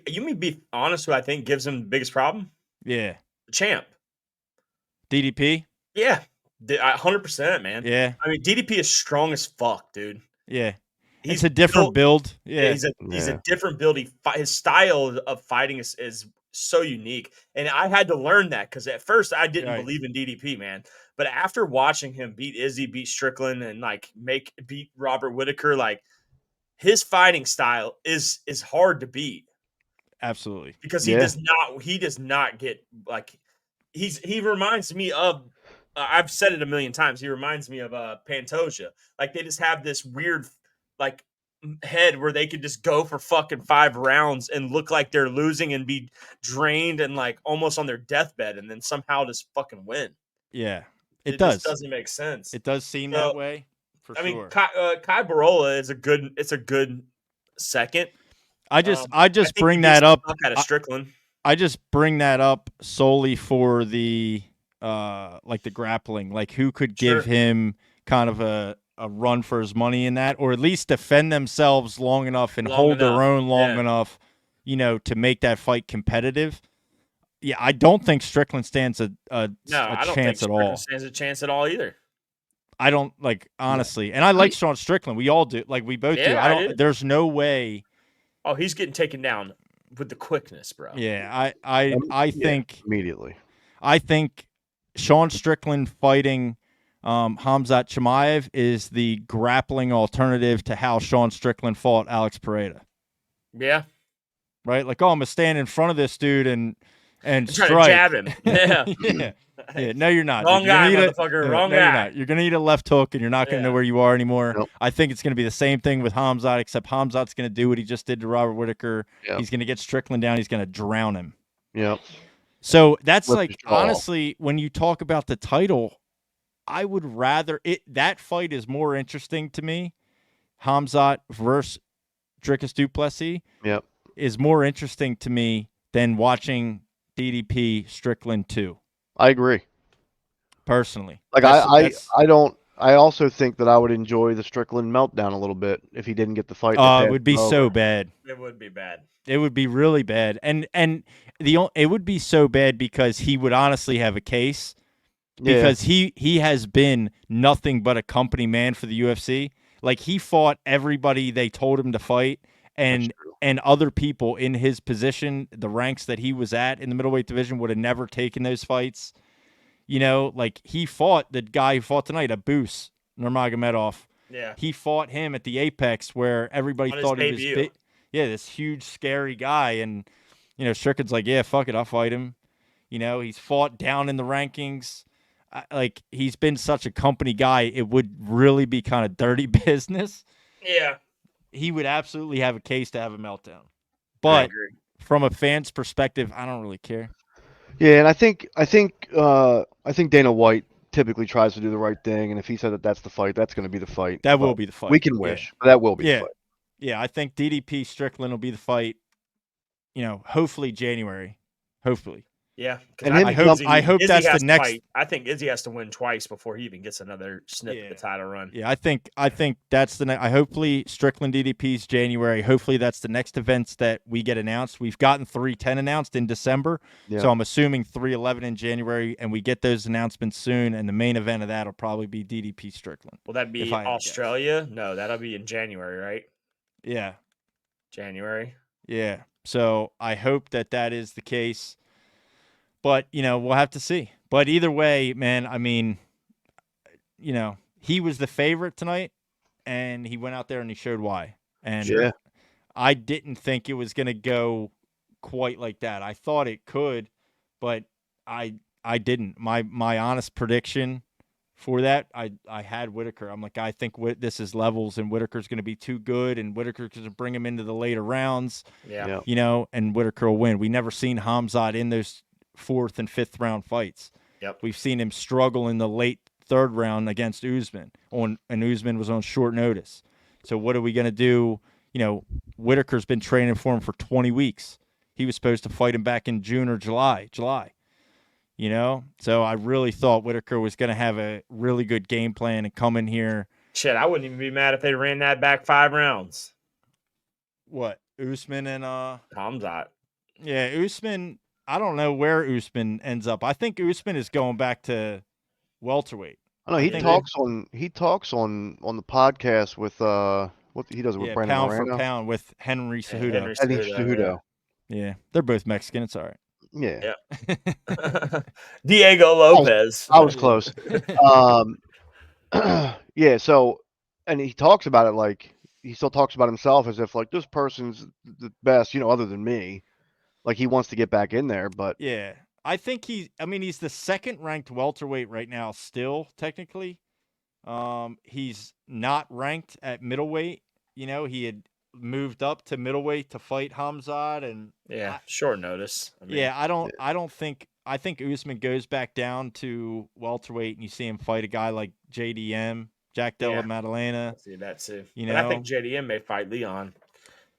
You may be honest, who I think gives him the biggest problem? Yeah. The champ. DDP? Yeah. 100%, man. Yeah. I mean, DDP is strong as fuck, dude. Yeah. He's It's a different built- build. Yeah. He's a different build. His style of fighting is so unique, and I had to learn that because at first I didn't Right. believe in DDP, man. But after watching him beat Izzy, beat Strickland, and like beat Robert Whittaker, like his fighting style is hard to beat Absolutely. because Yeah. he does not get like he reminds me of. I've said it a million times. He reminds me of Pantoja. Like they just have this weird like head where they could just go for fucking 5 rounds and look like they're losing and be drained and like almost on their deathbed and then somehow just fucking win. Yeah. It Just does. doesn't make sense. It does seem So, that way for I mean, sure. Kai Barola is a good second. I just I think he bring beats that the up. fuck out of Strickland. I just bring that up solely for the like the grappling, like who could give Sure. him kind of a run for his money in that, or at least defend themselves long enough and Long hold their enough, own long yeah. enough, to make that fight competitive. Yeah, I don't think Strickland stands a No, I don't think chance at all. Strickland stands a chance at all either. I don't honestly, and I like Sean Strickland. We all do, like we both do. Yeah, I I don't. do. There's no way. Oh, he's getting taken down with the quickness, bro. Yeah, I think. Immediately. I think Sean Strickland fighting Khamzat Chimaev is the grappling alternative to how Sean Strickland fought Alex Pereira. Yeah. Right? Like, I'm going to stand in front of this dude and Trying strike. to jab him. Yeah. Yeah. No, you're not. Wrong dude. You're guy, gonna need motherfucker. Wrong no, you're guy. not. You're going to need a left hook, and you're not going to know Yeah. where you are anymore. Nope. I think it's going to be the same thing with Khamzat, except Khamzat's going to do what he just did to Robert Whittaker. Yep. He's going to get Strickland down. He's going to drown him. Yep. So that's Flip like, his jaw. honestly, when you talk about the title, I would rather that fight is more interesting to me. Khamzat versus Dricus du Plessis Yep. is more interesting to me than watching DDP Strickland 2, I agree. personally. Like That's- I also think that I would enjoy the Strickland meltdown a little bit if he didn't get the fight. that it passed would be him so over. bad. It would be bad. It would be really bad. And it would be so bad because he would honestly have a case. Yeah. Because he has been nothing but a company man for the UFC. Like, he fought everybody they told him to fight, and That's true. and other people in his position, the ranks that he was at in the middleweight division, would have never taken those fights. Like, he fought the guy who fought tonight, Abus Nurmagomedov. Yeah. He fought him at the Apex where everybody On his thought he was debut. big. Yeah, this huge, scary guy. And, Strickland's like, yeah, fuck it, I'll fight him. He's fought down in the rankings. Like, he's been such a company guy, it would really be kind of dirty business. Yeah. He would absolutely have a case to have a meltdown. I But agree. from a fan's perspective, I don't really care. Yeah, and I think Dana White typically tries to do the right thing, and if he said that that's the fight, that's going to be the fight. That But will be the fight. we can wish, but that will be the Yeah. fight. Yeah, I think DDP Strickland will be the fight. Hopefully January. Hopefully. Yeah, And him I hope that's the next. I think Izzy has to win twice before he even gets another sniff Yeah. of the title run. Yeah, I think that's the next. Hopefully Strickland DDP's January. Hopefully that's the next events that we get announced. We've gotten 310 announced in December, Yeah. so I'm assuming 311 in January, and we get those announcements soon. And the main event of that will probably be DDP Strickland. Will that be If I had to guess. Australia? No, that'll be in January, right? Yeah, January. yeah. So I hope that is the case. But, we'll have to see. But either way, man, I mean, he was the favorite tonight, and he went out there and he showed why. And Sure. I didn't think it was going to go quite like that. I thought it could, but I didn't. My honest prediction for that, I had Whittaker. I'm like, I think this is levels, and Whittaker's going to be too good, and Whittaker's going to bring him into the later rounds. Yeah. And Whittaker will win. We never seen Khamzat in those 4th and 5th round fights. Yep. We've seen him struggle in the late 3rd round against Usman, and Usman was on short notice. So what are we going to do? Whittaker's been training for him for 20 weeks. He was supposed to fight him back in June or July. So I really thought Whittaker was going to have a really good game plan and come in here. Shit, I wouldn't even be mad if they ran that back 5 rounds. What? Usman and Khamzat. Yeah, Usman. I don't know where Usman ends up. I think Usman is going back to welterweight. I know he talks on the podcast with what he does it with Brandon pound Moreno. for pound with Henry Cejudo. Henry Cejudo. Yeah, they're both Mexican. It's all right. Yeah. Diego Lopez. I was close. Yeah. So, and he talks about it like he still talks about himself as if like this person's the best, other than me. Like he wants to get back in there, but yeah, I think he's the 2nd ranked welterweight right now. Still, technically, he's not ranked at middleweight. He had moved up to middleweight to fight Khamzat, and short notice. I think Usman goes back down to welterweight, and you see him fight a guy like JDM, Jack Della Maddalena. I see that too. But I think JDM may fight Leon.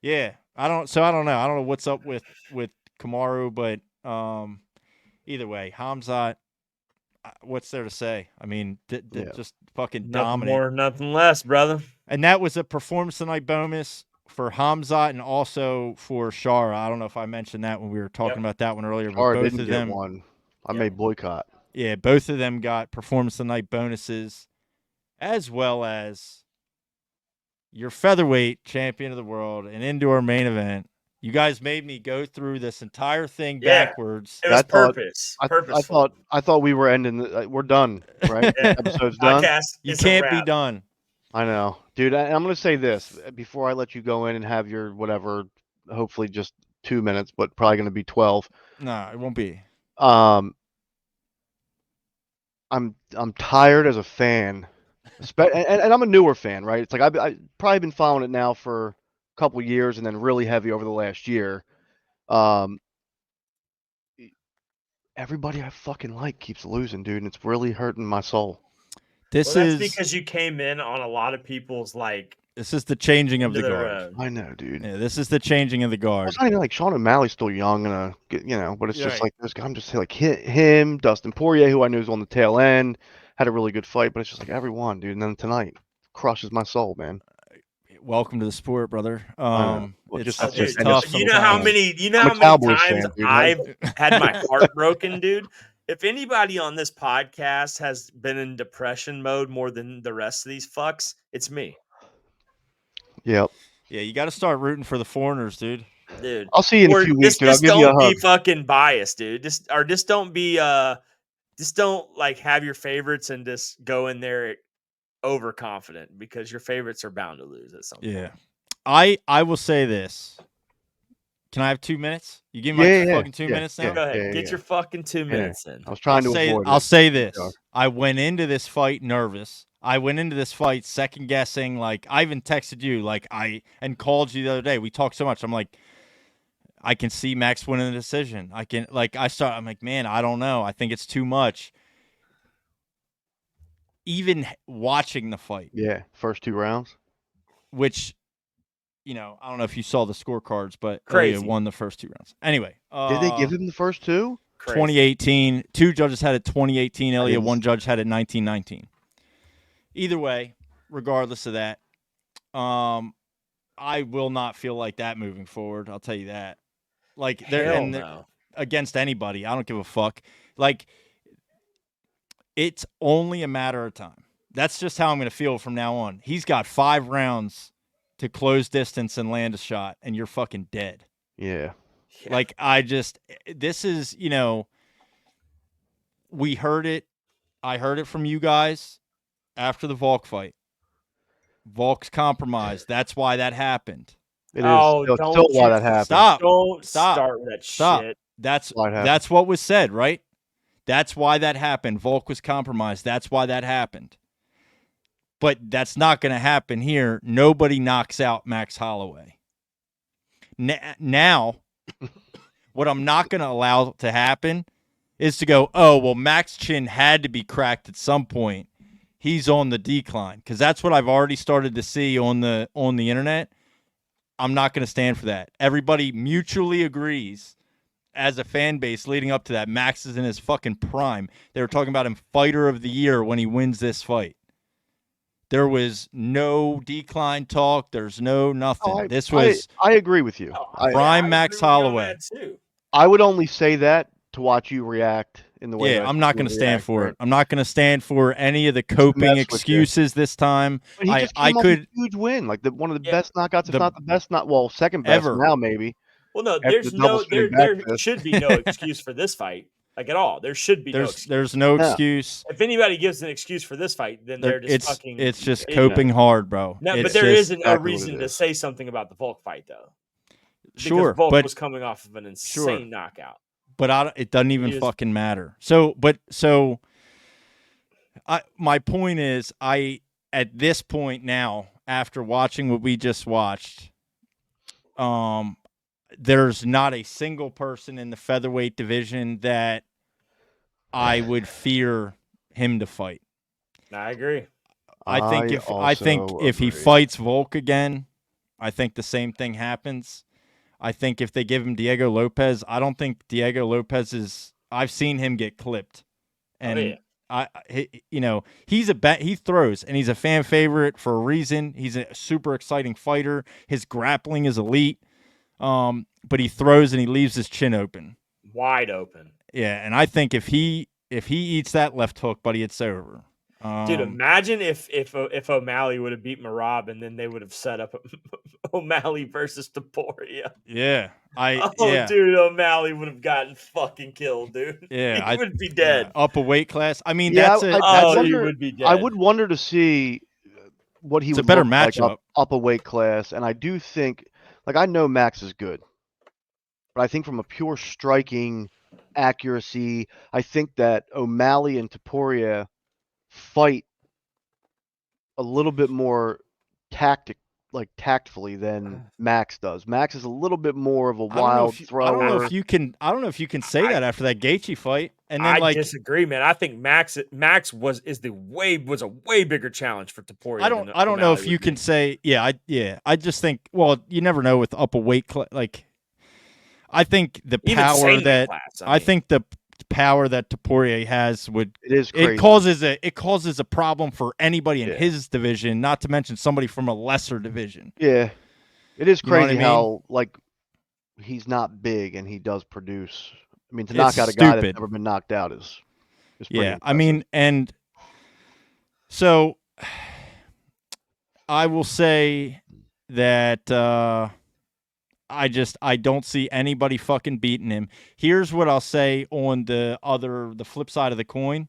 Yeah, I don't know. I don't know what's up with Kamaru, but either way, Khamzat, what's there to say? I mean, just fucking Nothing dominant. more, nothing less, brother. And that was a performance tonight bonus for Khamzat and also for Shara. I don't know if I mentioned that when we were talking about that one earlier. Shara but both didn't of them get one. I made boycott. Yeah, both of them got performance tonight bonuses, as well as your featherweight champion of the world, an indoor main event. You guys made me go through this entire thing backwards. It was purposeful. I thought we were ending. We're done, right? Episode's done. You can't be done. I know, dude. I'm going to say this before I let you go in and have your whatever. Hopefully, just 2 minutes, but probably going to be 12. No, it won't be. I'm tired as a fan, and I'm a newer fan, right? It's like I've probably been following it now for a couple years, and then really heavy over the last year. Everybody I fucking like keeps losing, dude, and it's really hurting my soul. That's because you came in on a lot of people's This is the changing of the guard. I know, dude. Yeah, this is the changing of the guard. It's not even like Sean O'Malley's still young and but it's just like this guy. I'm just like him, Dustin Poirier, who I knew was on the tail end, had a really good fight, but it's just like everyone, dude. And then tonight crushes my soul, man. Welcome to the sport, brother. It's tough. You know how many times I've had my heart broken, dude. If anybody on this podcast has been in depression mode more than the rest of these fucks, it's me. Yep. Yeah, you got to start rooting for the foreigners, dude. Dude, I'll see you in a few weeks. Just don't be fucking biased, dude. Just don't be just don't have your favorites and just go in there overconfident because your favorites are bound to lose at some point. Yeah. I will say this. Can I have 2 minutes? You give me my fucking 2 minutes now? Go ahead. Get your fucking 2 minutes in. I was trying to avoid it. I'll say this. I went into this fight nervous. I went into this fight second guessing. I even texted you and called you the other day. We talked so much. I'm like, I can see Max winning the decision. I'm like, man, I don't know. I think it's too much. even watching the fight, Yeah, first 2 rounds. which, I don't know if you saw the scorecards, but Crazy. Ilia won the first 2 rounds. Anyway, Did they give him the first 2? Crazy. 2018, 2 judges had it 2018. Ilia, didn't 1 judge had it 1919. Either way, regardless of that, I will not feel like that moving forward. I'll tell you that. Like Hell no. Against anybody, I don't give a fuck. Like, it's only a matter of time. That's just how I'm going to feel from now on. He's got 5 rounds to close distance and land a shot, and you're fucking dead. Yeah. Yeah. Like, this is, we heard it. I heard it from you guys after the Volk fight. Volk's compromised. That's why that happened. It is Oh, still, don't still why you- that happened. Stop. Don't Stop. start with that Stop. shit. That's Why it happened. that's what was said, right? That's why that happened. Volk was compromised. That's why that happened. But that's not going to happen here. Nobody knocks out Max Holloway. Now, what I'm not going to allow to happen is to go, oh, well, Max chin had to be cracked at some point. He's on the decline, because that's what I've already started to see on the internet. I'm not going to stand for that. Everybody mutually agrees as a fan base leading up to that. Max is in his fucking prime. They were talking about him fighter of the year when he wins this fight. There was no decline talk. There's no nothing. I agree with you. Prime Max agree with you on Holloway. that too. I would only say that to watch you react in the way. Yeah, that I'm not you going to stand react, for right? it. I'm not going to stand for any of the coping mess with you. excuses this time. But he just I came off could a huge win, like one of the Yeah. best knockouts, if The- not the best, second best Ever. now maybe. Well, no, After there's the double no spinning there back fist. should be no excuse for this fight, like at all. There should be no excuse. there's no Yeah. excuse. If anybody gives an excuse for this fight, then they're just fucking. It's just ignorant. coping hard, bro. No, It's but there just- isn't a exactly what reason it to is. say something about the Volk fight, though. Because Sure, Volk but was coming off of an insane Sure. knockout. but it doesn't even He is- fucking matter. My point is, at this point now, after watching what we just watched, there's not a single person in the featherweight division that I would fear him to fight. I agree. I think if he agree. fights Volk again, I think the same thing happens. I think if they give him Diego Lopez, I don't think Diego Lopez is. I've seen him get clipped, and he throws, and he's a fan favorite for a reason. He's a super exciting fighter. His grappling is elite, but he throws and he leaves his chin open. Wide open. Yeah, and I think if he eats that left hook, buddy, it's over. Dude, imagine if O'Malley would have beat Marab and then they would have set up O'Malley versus Topuria. Yeah, Dude, O'Malley would have gotten fucking killed, dude. Yeah, he would be dead. Up a weight class. I mean, Yeah, that's it. He would be dead. I would wonder to see what he It's a would better look like matchup. up a weight class, and I do think, I know Max is good, but I think from a pure striking accuracy, I think that O'Malley and Topuria fight a little bit more tactfully than Max does. Max is a little bit more of a wild thrower. I don't know if you can say that after that Gaethje fight, and then I disagree, man. I think Max was a way bigger challenge for Topuria. I don't know if you can say I just think, well, you never know with up a weight class. I think the Even power same that class, I think the power that Topuria has it is crazy. it causes a problem for anybody in his division, not to mention somebody from a lesser division. Yeah, it is You know what crazy I mean? how he's not big and he does produce. I mean, to It's knock out a guy stupid. that's never been knocked out is pretty Yeah, I impressive. mean, and so I will say that I don't see anybody fucking beating him. Here's what I'll say on the flip side of the coin,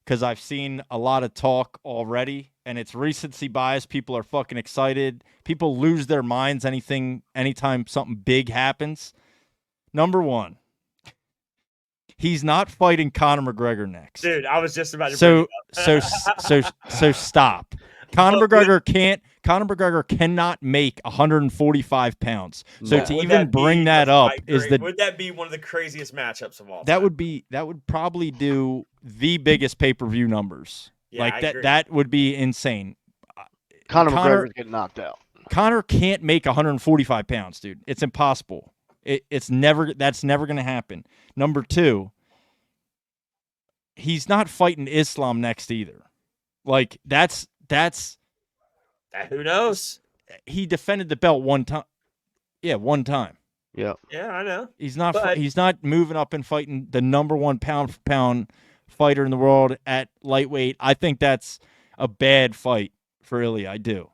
because I've seen a lot of talk already, and it's recency bias. People are fucking excited. People lose their minds anytime something big happens. Number one, he's not fighting Conor McGregor next. Dude, I was just about to bring it up. So stop. Conor McGregor cannot make 145 pounds. So No. to Would even that be bring that a up fight is great? Would that be one of the craziest matchups of all time? that would probably do the biggest pay-per-view numbers Yeah, I agree. that would be insane. Conor Conor- McGregor's getting knocked out. Conor can't make 145 pounds, dude. It's impossible. That's never going to happen. Number 2, he's not fighting Islam next either. Like that's Who knows? he defended the belt one time. Yeah, one time. Yeah. Yeah, I know. He's not But- he's not moving up and fighting the number 1 pound for pound fighter in the world at lightweight. I think that's a bad fight for Ilia. I do.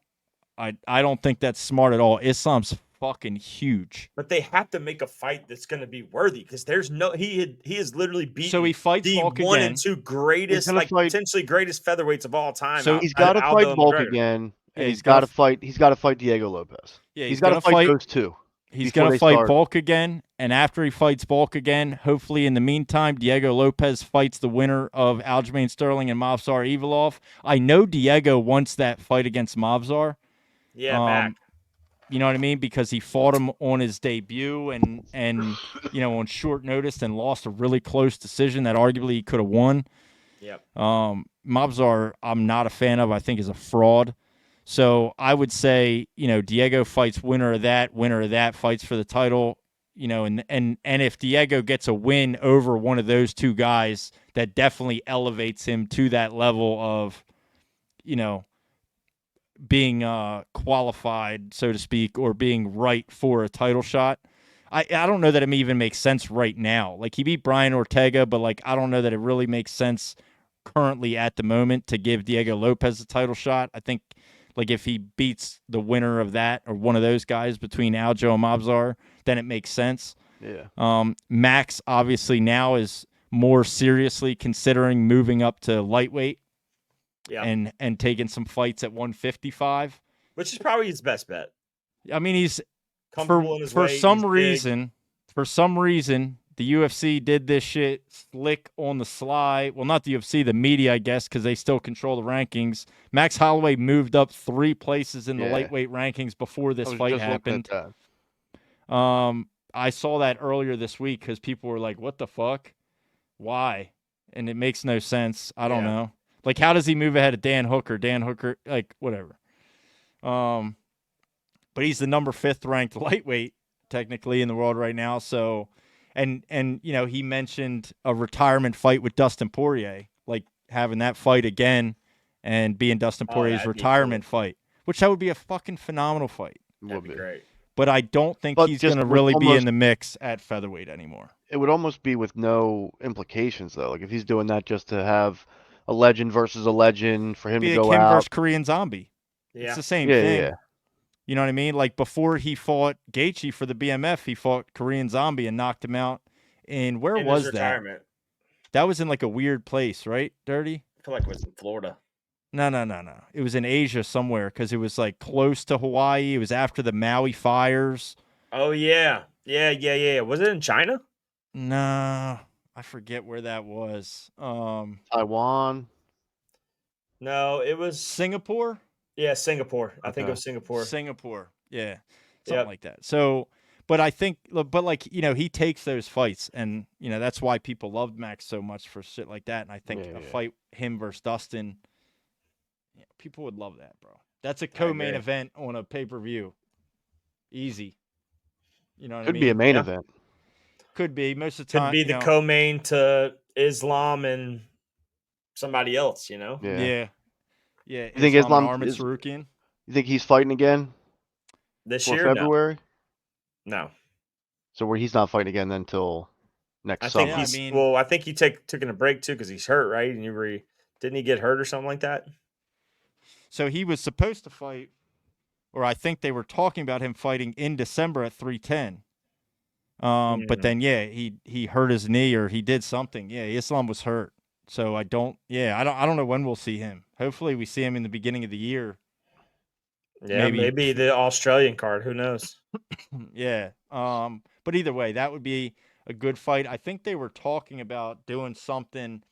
I don't think that's smart at all. Islam's fucking huge. But they have to make a fight that's going to be worthy because there's no he has literally beaten So he fights the Volk 1 again. and 2 greatest, gonna like fight- potentially greatest featherweights of all time. So He's got to Aldo fight and Volk McGregor. again, Yeah, and he's he's got to gotta fight. He's got to fight Diego Lopez. Yeah, he's got to fight those two. He's before going they to fight start. Volk again, and after he fights Volk again, hopefully in the meantime, Diego Lopez fights the winner of Aljamain Sterling and Movsar Evloev. I know Diego wants that fight against Movsar. Yeah, back. You know what I mean? Because he fought him on his debut and on short notice and lost a really close decision that arguably he could have won. Yep. Movsar, I'm not a fan of. I think is a fraud. So I would say, Diego fights winner of that fights for the title, and if Diego gets a win over one of those two guys, that definitely elevates him to that level of, being qualified, so to speak, or being right for a title shot. I don't know that it even makes sense right now. Like, he beat Brian Ortega, but I don't know that it really makes sense currently at the moment to give Diego Lopez a title shot. I think if he beats the winner of that or one of those guys between Aljo and Movsar, then it makes sense. Yeah. Max obviously now is more seriously considering moving up to lightweight. Yeah. And taking some fights at 155, Which is probably his best bet. I mean, he's Comfortable in his for weight, some he's big. reason. For some reason, the UFC did this shit slick on the sly. Well, not the UFC, the media, I guess, because they still control the rankings. Max Holloway moved up 3 places in the lightweight rankings before this fight happened. I saw that earlier this week because people were like, "What the fuck? Why?" And it makes no sense. I don't know. Like, how does he move ahead of Dan Hooker? Dan Hooker, whatever. But he's the number 5th ranked lightweight technically in the world right now. So, and he mentioned a retirement fight with Dustin Poirier, like having that fight again and being Dustin Poirier's retirement fight, which that would be a fucking phenomenal fight. That'd be great. But I don't think he's going to really be in the mix at featherweight anymore. It would almost be with no implications though. Like if he's doing that just to have a legend versus a legend for him to go Kim out. versus Korean Zombie. Yeah. It's the same thing. Yeah. You know what I mean? Like before he fought Gaethje for the BMF, he fought Korean Zombie and knocked him out. And where was that? Retirement. That was in like a weird place, right? Dirty? I feel like it was in Florida. No. It was in Asia somewhere because it was like close to Hawaii. It was after the Maui fires. Oh yeah. Yeah. Was it in China? No, I forget where that was. Taiwan. No, it was Singapore? Yeah, Singapore. I think it Okay. was Singapore. Singapore. Yeah. Something like that. So, but I think, he takes those fights and, that's why people loved Max so much for shit like that. And I think a fight him versus Dustin, people would love that, bro. That's a co-main agree. event on a pay-per-view. Easy. You know what I Could mean? be a main event. Could be. Most of the time. Could be the co-main to Islam and somebody else, Yeah. Yeah. You think Islam Armin is- Sarukian? You think he's fighting again this for year. February? No. So where he's not fighting again until next I summer. think I think he taking a break too because he's hurt, right? And didn't he get hurt or something like that? So he was supposed to fight, or I think they were talking about him fighting in December at 310. But then he hurt his knee or he did something. Yeah, Islam was hurt. So I don't know when we'll see him. Hopefully we see him in the beginning of the year. Yeah, maybe the Australian card. Who knows? Yeah. But either way, that would be a good fight. I think they were talking about doing something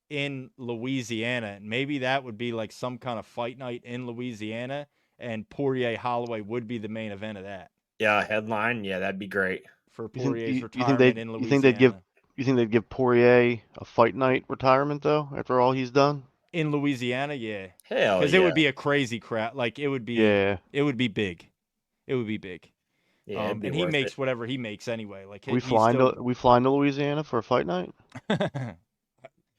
in Louisiana, and maybe that would be like some kind of fight night in Louisiana, and Poirier Holloway would be the main event of that. Yeah, headline. Yeah, that'd be great. For Poirier's retirement in Louisiana. You think they'd give Poirier a fight night retirement though after all he's done? In Louisiana, yeah. Hell Because yeah. it would be a crazy crowd. Like it would be Yeah. it would be big. It would be big. Yeah, it'd be And he worth makes it. whatever he makes anyway. Like We he's flying still to Louisiana for a fight night?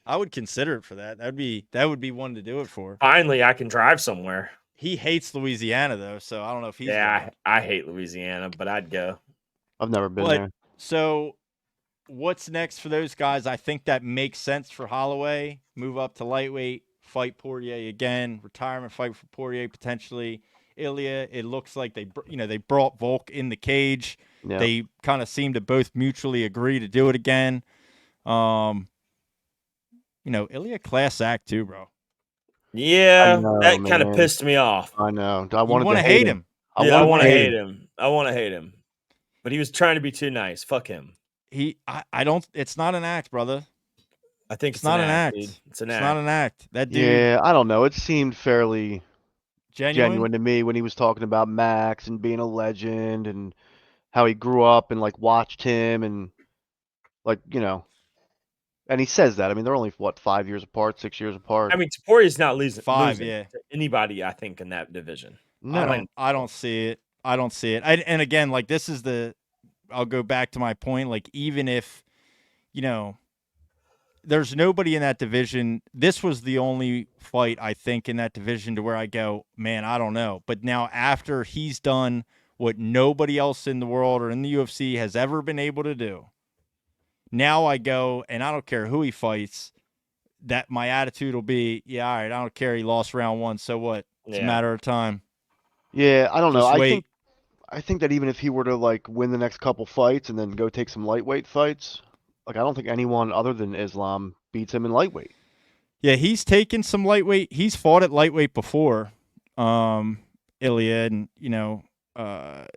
I would consider it for that. That would be one to do it for. Finally, I can drive somewhere. He hates Louisiana though, so I don't know if he's Yeah, going. I hate Louisiana, but I'd go. I've never been But there. so what's next for those guys? I think that makes sense for Holloway. Move up to lightweight, fight Poirier again, retirement fight for Poirier potentially. Ilia, it looks like they brought Volk in the cage. Yeah. They kind of seem to both mutually agree to do it again. Ilia class act too, bro. Yeah, I know, that kind of man. pissed me off. I know. I You wanted want to to hate him. I Yeah, I wanted want to to hate hate him. I want to hate him. But he was trying to be too nice. Fuck him. I don't. It's not an act, brother. I think It's not an act. dude. It's an It's act. not an act. That dude, Yeah, I don't know. It seemed fairly genuine. genuine to me when he was talking about Max and being a legend and how he grew up and like watched him and like, and he says that. I mean, they're only what, 5 years apart, 6 years apart. I mean, Topuria's not losing 5, yeah. to anybody, I think, in that division. No. I don't see it. I don't see it. And again, like this is I'll go back to my point. Like even if, there's nobody in that division. This was the only fight I think in that division to where I go, man, I don't know. But now after he's done what nobody else in the world or in the UFC has ever been able to do, now I go, and I don't care who he fights, that my attitude will be, yeah, all right, I don't care. He lost round 1. So what? It's a matter of time. Yeah, I don't know. Just wait. I think that even if he were to like win the next couple fights and then go take some lightweight fights, like I don't think anyone other than Islam beats him in lightweight. Yeah, he's taken some lightweight. He's fought at lightweight before, Ilia, and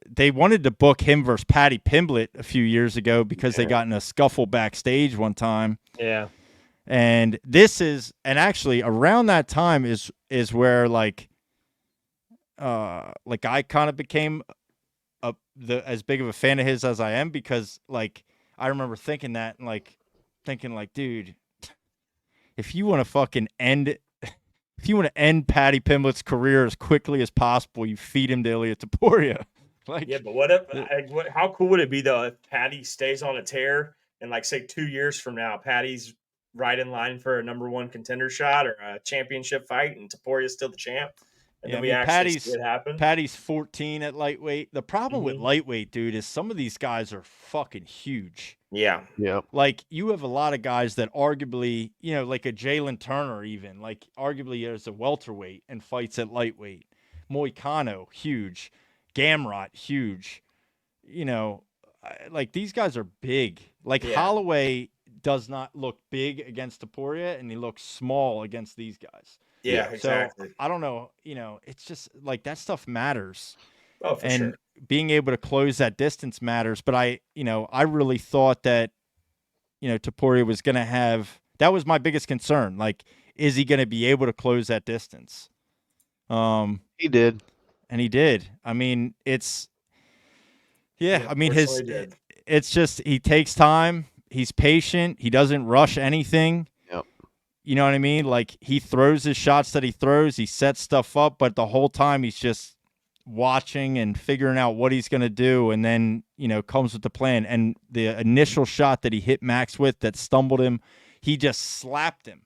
they wanted to book him versus Paddy Pimblett a few years ago because they got in a scuffle backstage one time. Yeah. And actually around that time is where like I kind of became as big of a fan of his as I am, because like I remember thinking that and like thinking like, dude, if you want to fucking end Paddy Pimblett's career as quickly as possible, you feed him to Ilia Topuria. Like, Yeah, but what if? How cool would it be though if Paddy stays on a tear and like say 2 years from now, Paddy's right in line for a number 1 contender shot or a championship fight, and Topuria's still the champ, and then we actually see it happen. Paddy's 14 at lightweight. The problem with lightweight, dude, is some of these guys are fucking huge. Yeah. Yeah. Like you have a lot of guys that arguably, like a Jalen Turner, even like arguably is a welterweight and fights at lightweight. Moicano, huge. Gamrot, huge. Like these guys are big. Like Holloway does not look big against Topuria, and he looks small against these guys. Yeah, exactly. So I don't know. It's just like that stuff matters. Oh, for sure. Being able to close that distance matters. But I really thought that, Topuria was going to have. That was my biggest concern. Like, is he going to be able to close that distance? He did. And he did. I mean, it's. Yeah, I mean, it's just he takes time. He's patient. He doesn't rush anything. Yep. You know what I mean? Like he throws his shots that he throws. He sets stuff up, but the whole time he's just watching and figuring out what he's going to do, and then comes with the plan. And the initial shot that he hit Max with that stumbled him, he just slapped him.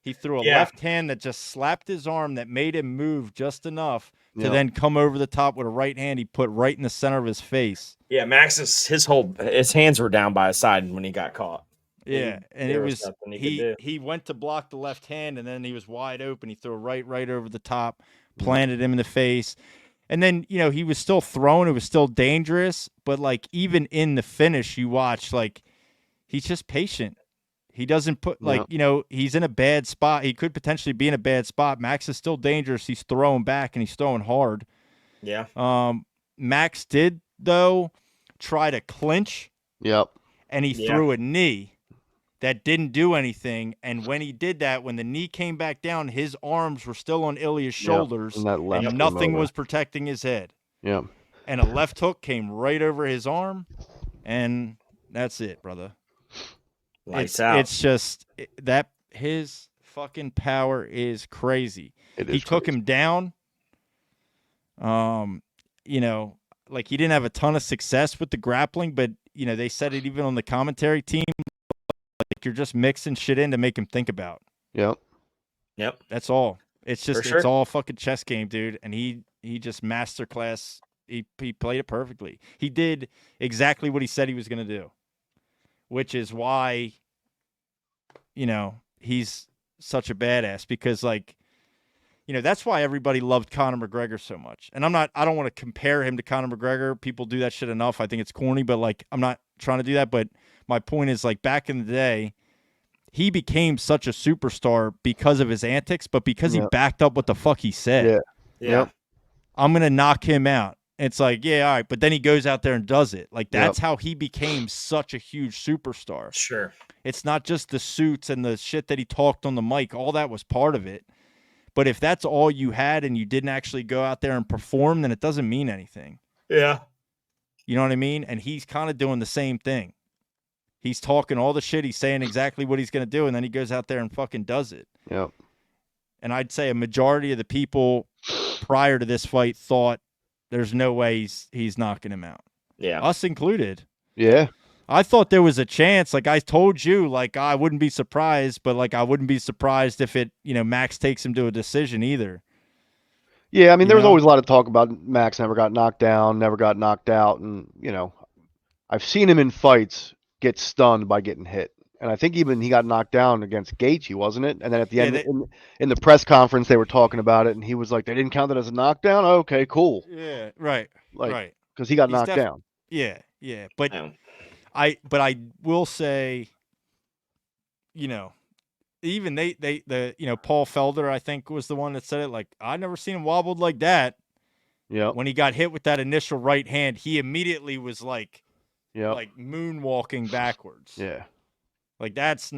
He threw a left hand that just slapped his arm that made him move just enough to then come over the top with a right hand he put right in the center of his face. Yeah, Max's his hands were down by his side when he got caught. Yeah, and it was he went to block the left hand, and then he was wide open. He threw a right over the top, planted him in the face. And then, he was still throwing. It was still dangerous. But, like, even in the finish, you watch, like, he's just patient. He doesn't put, like, he's in a bad spot. He could potentially be in a bad spot. Max is still dangerous. He's throwing back, and he's throwing hard. Yeah. Max did, though, try to clinch. Yep. And he threw a knee that didn't do anything. And when he did that, when the knee came back down, his arms were still on Ilia's shoulders, and nothing was protecting his head. Yeah. And a left hook came right over his arm, and that's it, brother. Lights out. It's just that his fucking power is crazy. It He is took crazy. him down. You know, like he didn't have a ton of success with the grappling, but you know, they said it even on the commentary team. Like you're just mixing shit in to make him think about. Yep. Yep. That's all. It's just For sure. it's all a fucking chess game, dude. And he just masterclass. He played it perfectly. He did exactly what he said he was gonna do, which is why, you know, he's such a badass because like, you know, that's why everybody loved Conor McGregor so much. And I don't want to compare him to Conor McGregor. People do that shit enough. I think it's corny, but like, I'm not trying to do that. But my point is like back in the day, he became such a superstar because of his antics, but because he Yep. backed up what the fuck he said. Yeah. Yeah. Yep. I'm going to knock him out. It's like, yeah, all right. But then he goes out there and does it. Like, that's how he became such a huge superstar. Sure. It's not just the suits and the shit that he talked on the mic. All that was part of it. But if that's all you had and you didn't actually go out there and perform, then it doesn't mean anything. Yeah. You know what I mean? And he's kind of doing the same thing. He's talking all the shit. He's saying exactly what he's going to do. And then he goes out there and fucking does it. Yep. And I'd say a majority of the people prior to this fight thought there's no way he's knocking him out. Yeah. Us included. Yeah. I thought there was a chance. Like I told you, like I wouldn't be surprised, but like I wouldn't be surprised if it, you know, Max takes him to a decision either. Yeah, I mean, You there was know? always a lot of talk about Max never got knocked down, never got knocked out, and you know, I've seen him in fights get stunned by getting hit, and I think even he got knocked down against Gaethje, wasn't it? And then at the end, in the press conference, they were talking about it, and he was like, "They didn't count it as a knockdown. Okay, cool." Yeah, right, Like, right. because he got He's knocked down. Yeah, yeah. But Yeah. I will say, you know, even the you know, Paul Felder, I think was the one that said it. Like I never seen him wobbled like that. Yeah. When he got hit with that initial right hand, he immediately was like Yeah. like moonwalking backwards. Yeah. Like that's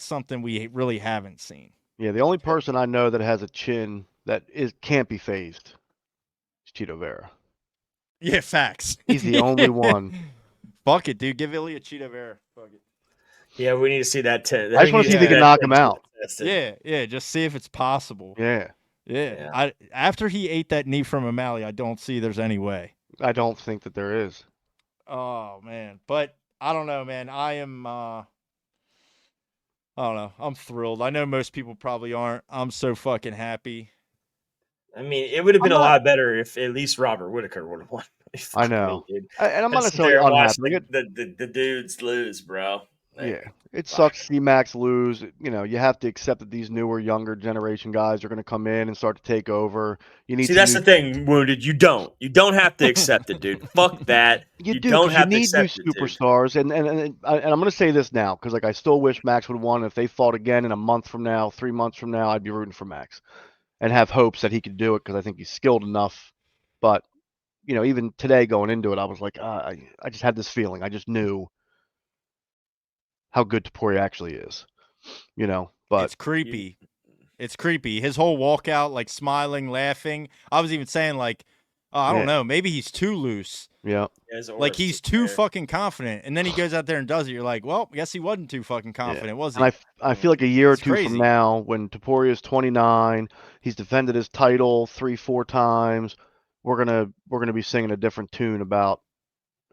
something we really haven't seen. Yeah. The only person I know that has a chin that can't be phased is Cheeto Vera. Yeah, facts. He's the only one. Fuck it, dude. Give Ilia Cheeto Vera. Fuck it. Yeah, we need to see that. I just want to see if they can knock him out. Yeah. Just see if it's possible. Yeah. Yeah. After he ate that knee from O'Malley, I don't see there's any way. I don't think that there is. Oh man, but I don't know, man. I am. I don't know. I'm thrilled. I know most people probably aren't. I'm so fucking happy. I mean, it would have been a lot better if at least Robert Whittaker would have won. I know. Dude. And I'm not Just necessarily there and watch, unhappy. like, the dudes lose, bro. Like, Yeah, it sucks to see Max lose. You know, you have to accept that these newer, younger generation guys are going to come in and start to take over. You need. See, that's the thing, Wounded. You don't have to accept it, dude. Fuck that. You do. Don't have you to need accept new it, dude. superstars, and I'm going to say this now because like I still wish Max would have won. If they fought again in a month from now, 3 months from now, I'd be rooting for Max, and have hopes that he could do it because I think he's skilled enough. But you know, even today going into it, I was like, I just had this feeling. I just knew how good Topuria actually is, you know. But it's creepy. It's creepy. His whole walkout, like smiling, laughing. I was even saying, like, oh, I don't know, maybe he's too loose. Yeah. Like he's too fucking confident, and then he goes out there and does it. You're like, well, I guess he wasn't too fucking confident, was he? And I feel like a year or It's two crazy. from now, when Topuria is 29, he's defended his title 3-4 times. We're gonna be singing a different tune about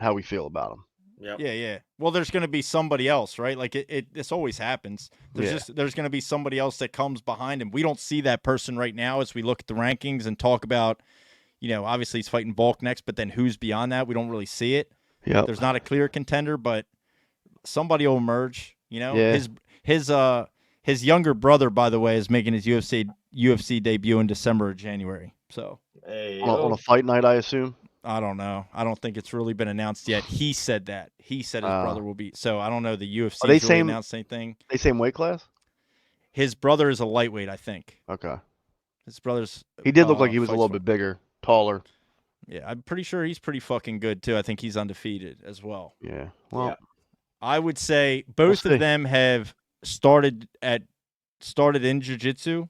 how we feel about him. Yep. Yeah. Well, there's going to be somebody else, right? Like this always happens. There's going to be somebody else that comes behind him. We don't see that person right now as we look at the rankings and talk about, you know, obviously he's fighting Volk next, but then who's beyond that? We don't really see it. Yeah. There's not a clear contender, but somebody will emerge, you know. Yeah. His younger brother, by the way, is making his UFC debut in December or January. So, on a fight night, I assume. I don't know. I don't think it's really been announced yet. He said that. He said his brother will be. So I don't know. The UFC really announced anything. They same weight class? His brother is a lightweight, I think. Okay. His brother's. He did look like he was a little bit bigger, taller. Yeah, I'm pretty sure he's pretty fucking good too. I think he's undefeated as well. Yeah. Well, I would say both of them have started in jiu-jitsu.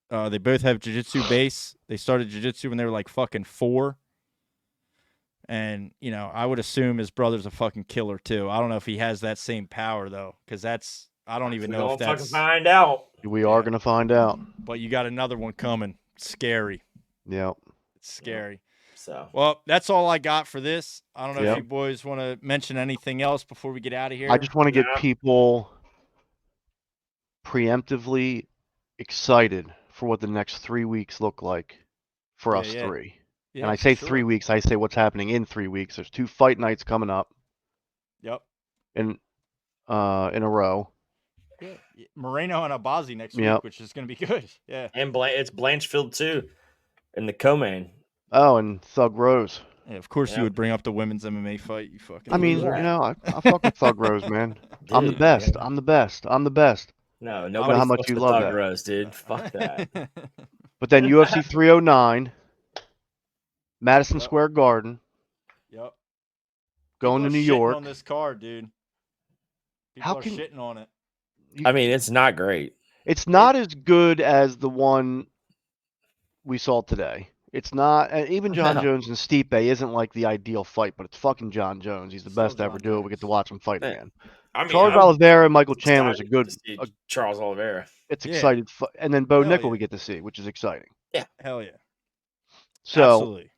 They both have jiu-jitsu base. They started jiu-jitsu when they were like fucking 4. And, you know, I would assume his brother's a fucking killer too. I don't know if he has that same power though, because that's I don't even We're know gonna if fucking that's. find out. We are gonna find out. But you got another one coming. Scary. Yep. It's scary. So Well, that's all I got for this. I don't know if Yep. you boys want to mention anything else before we get out of here. I just want to get Yeah. people preemptively excited for what the next 3 weeks look like for Yeah, us yeah. three. Yeah, And I for say sure. 3 weeks, I say what's happening in 3 weeks. There's 2 fight nights coming up Yep. in a row. Yeah. Moreno and Abazi next Yep. week, which is going to be good. Yeah. and it's Blanchfield too, in the co-main. Oh, and Thug Rose. Yeah, of course you Yep. would bring up the women's MMA fight. You fucking. I mean, loser. you know, I fuck with Thug Rose, man. I'm the Dude, best. yeah. I'm the best. I'm the best. No, know nobody how much fucks you with love Thug that. Rose, dude. Fuck that. But then UFC 309, Madison Square Garden, Yep. going to People are New shitting York. on this card, dude. People How are can- shitting on it. I mean, it's not great. It's not as good as the one we saw today. It's not. And even John No. Jones and Stipe isn't like the ideal fight, but it's fucking John Jones. He's the Still best to ever John do it. We get to Jones. watch him fight Yeah. again. I mean, Charles I'm Oliveira and Michael Chandler's a excited good. to see Charles Oliveira. It's Yeah. excited. And then Bo Hell Nickel yeah. we get to see, which is exciting. Hell yeah. So Absolutely.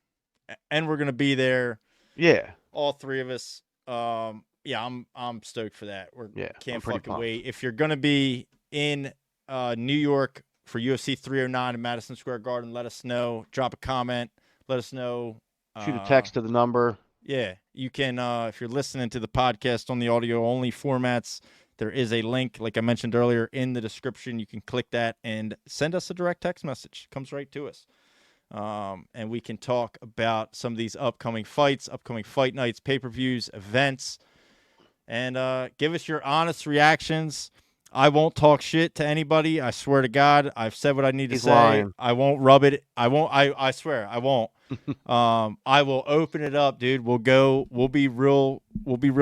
And we're gonna be there, yeah, all three of us. Yeah, I'm stoked for that. Yeah, I'm Can't pretty fucking pumped. wait. If you're gonna be in New York for UFC 309 in Madison Square Garden, let us know. Drop a comment. Let us know. shoot a text to the number. Yeah, you can. If you're listening to the podcast on the audio only formats, there is a link, like I mentioned earlier, in the description. You can click that and send us a direct text message. It comes right to us. And we can talk about some of these upcoming fights, upcoming fight nights, pay-per-views, events, and give us your honest reactions. I won't talk shit to anybody. I swear to God, I've said what I need to He's say. lying. I won't rub it. I won't. I swear, I won't. I will open it up, dude. We'll be real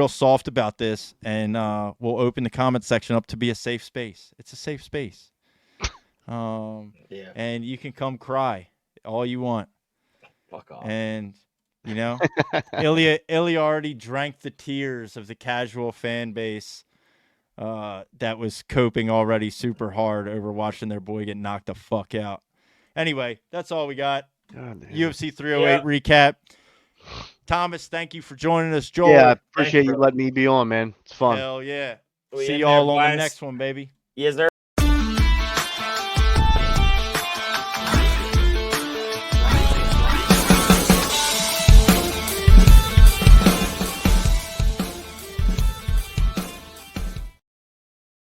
soft about this, and we'll open the comment section up to be a safe space. It's a safe space. Yeah. And you can come cry all you want. Fuck off. And you know, Ilia already drank the tears of the casual fan base that was coping already super hard over watching their boy get knocked the fuck out. Anyway, that's all we got. God damn. UFC 308 recap. Thomas, thank you for joining us. Joel, Yeah, I appreciate you brother. letting me be on, man. It's fun. hell yeah. We See in y'all there, on the boys? next one, baby. Yes, sir.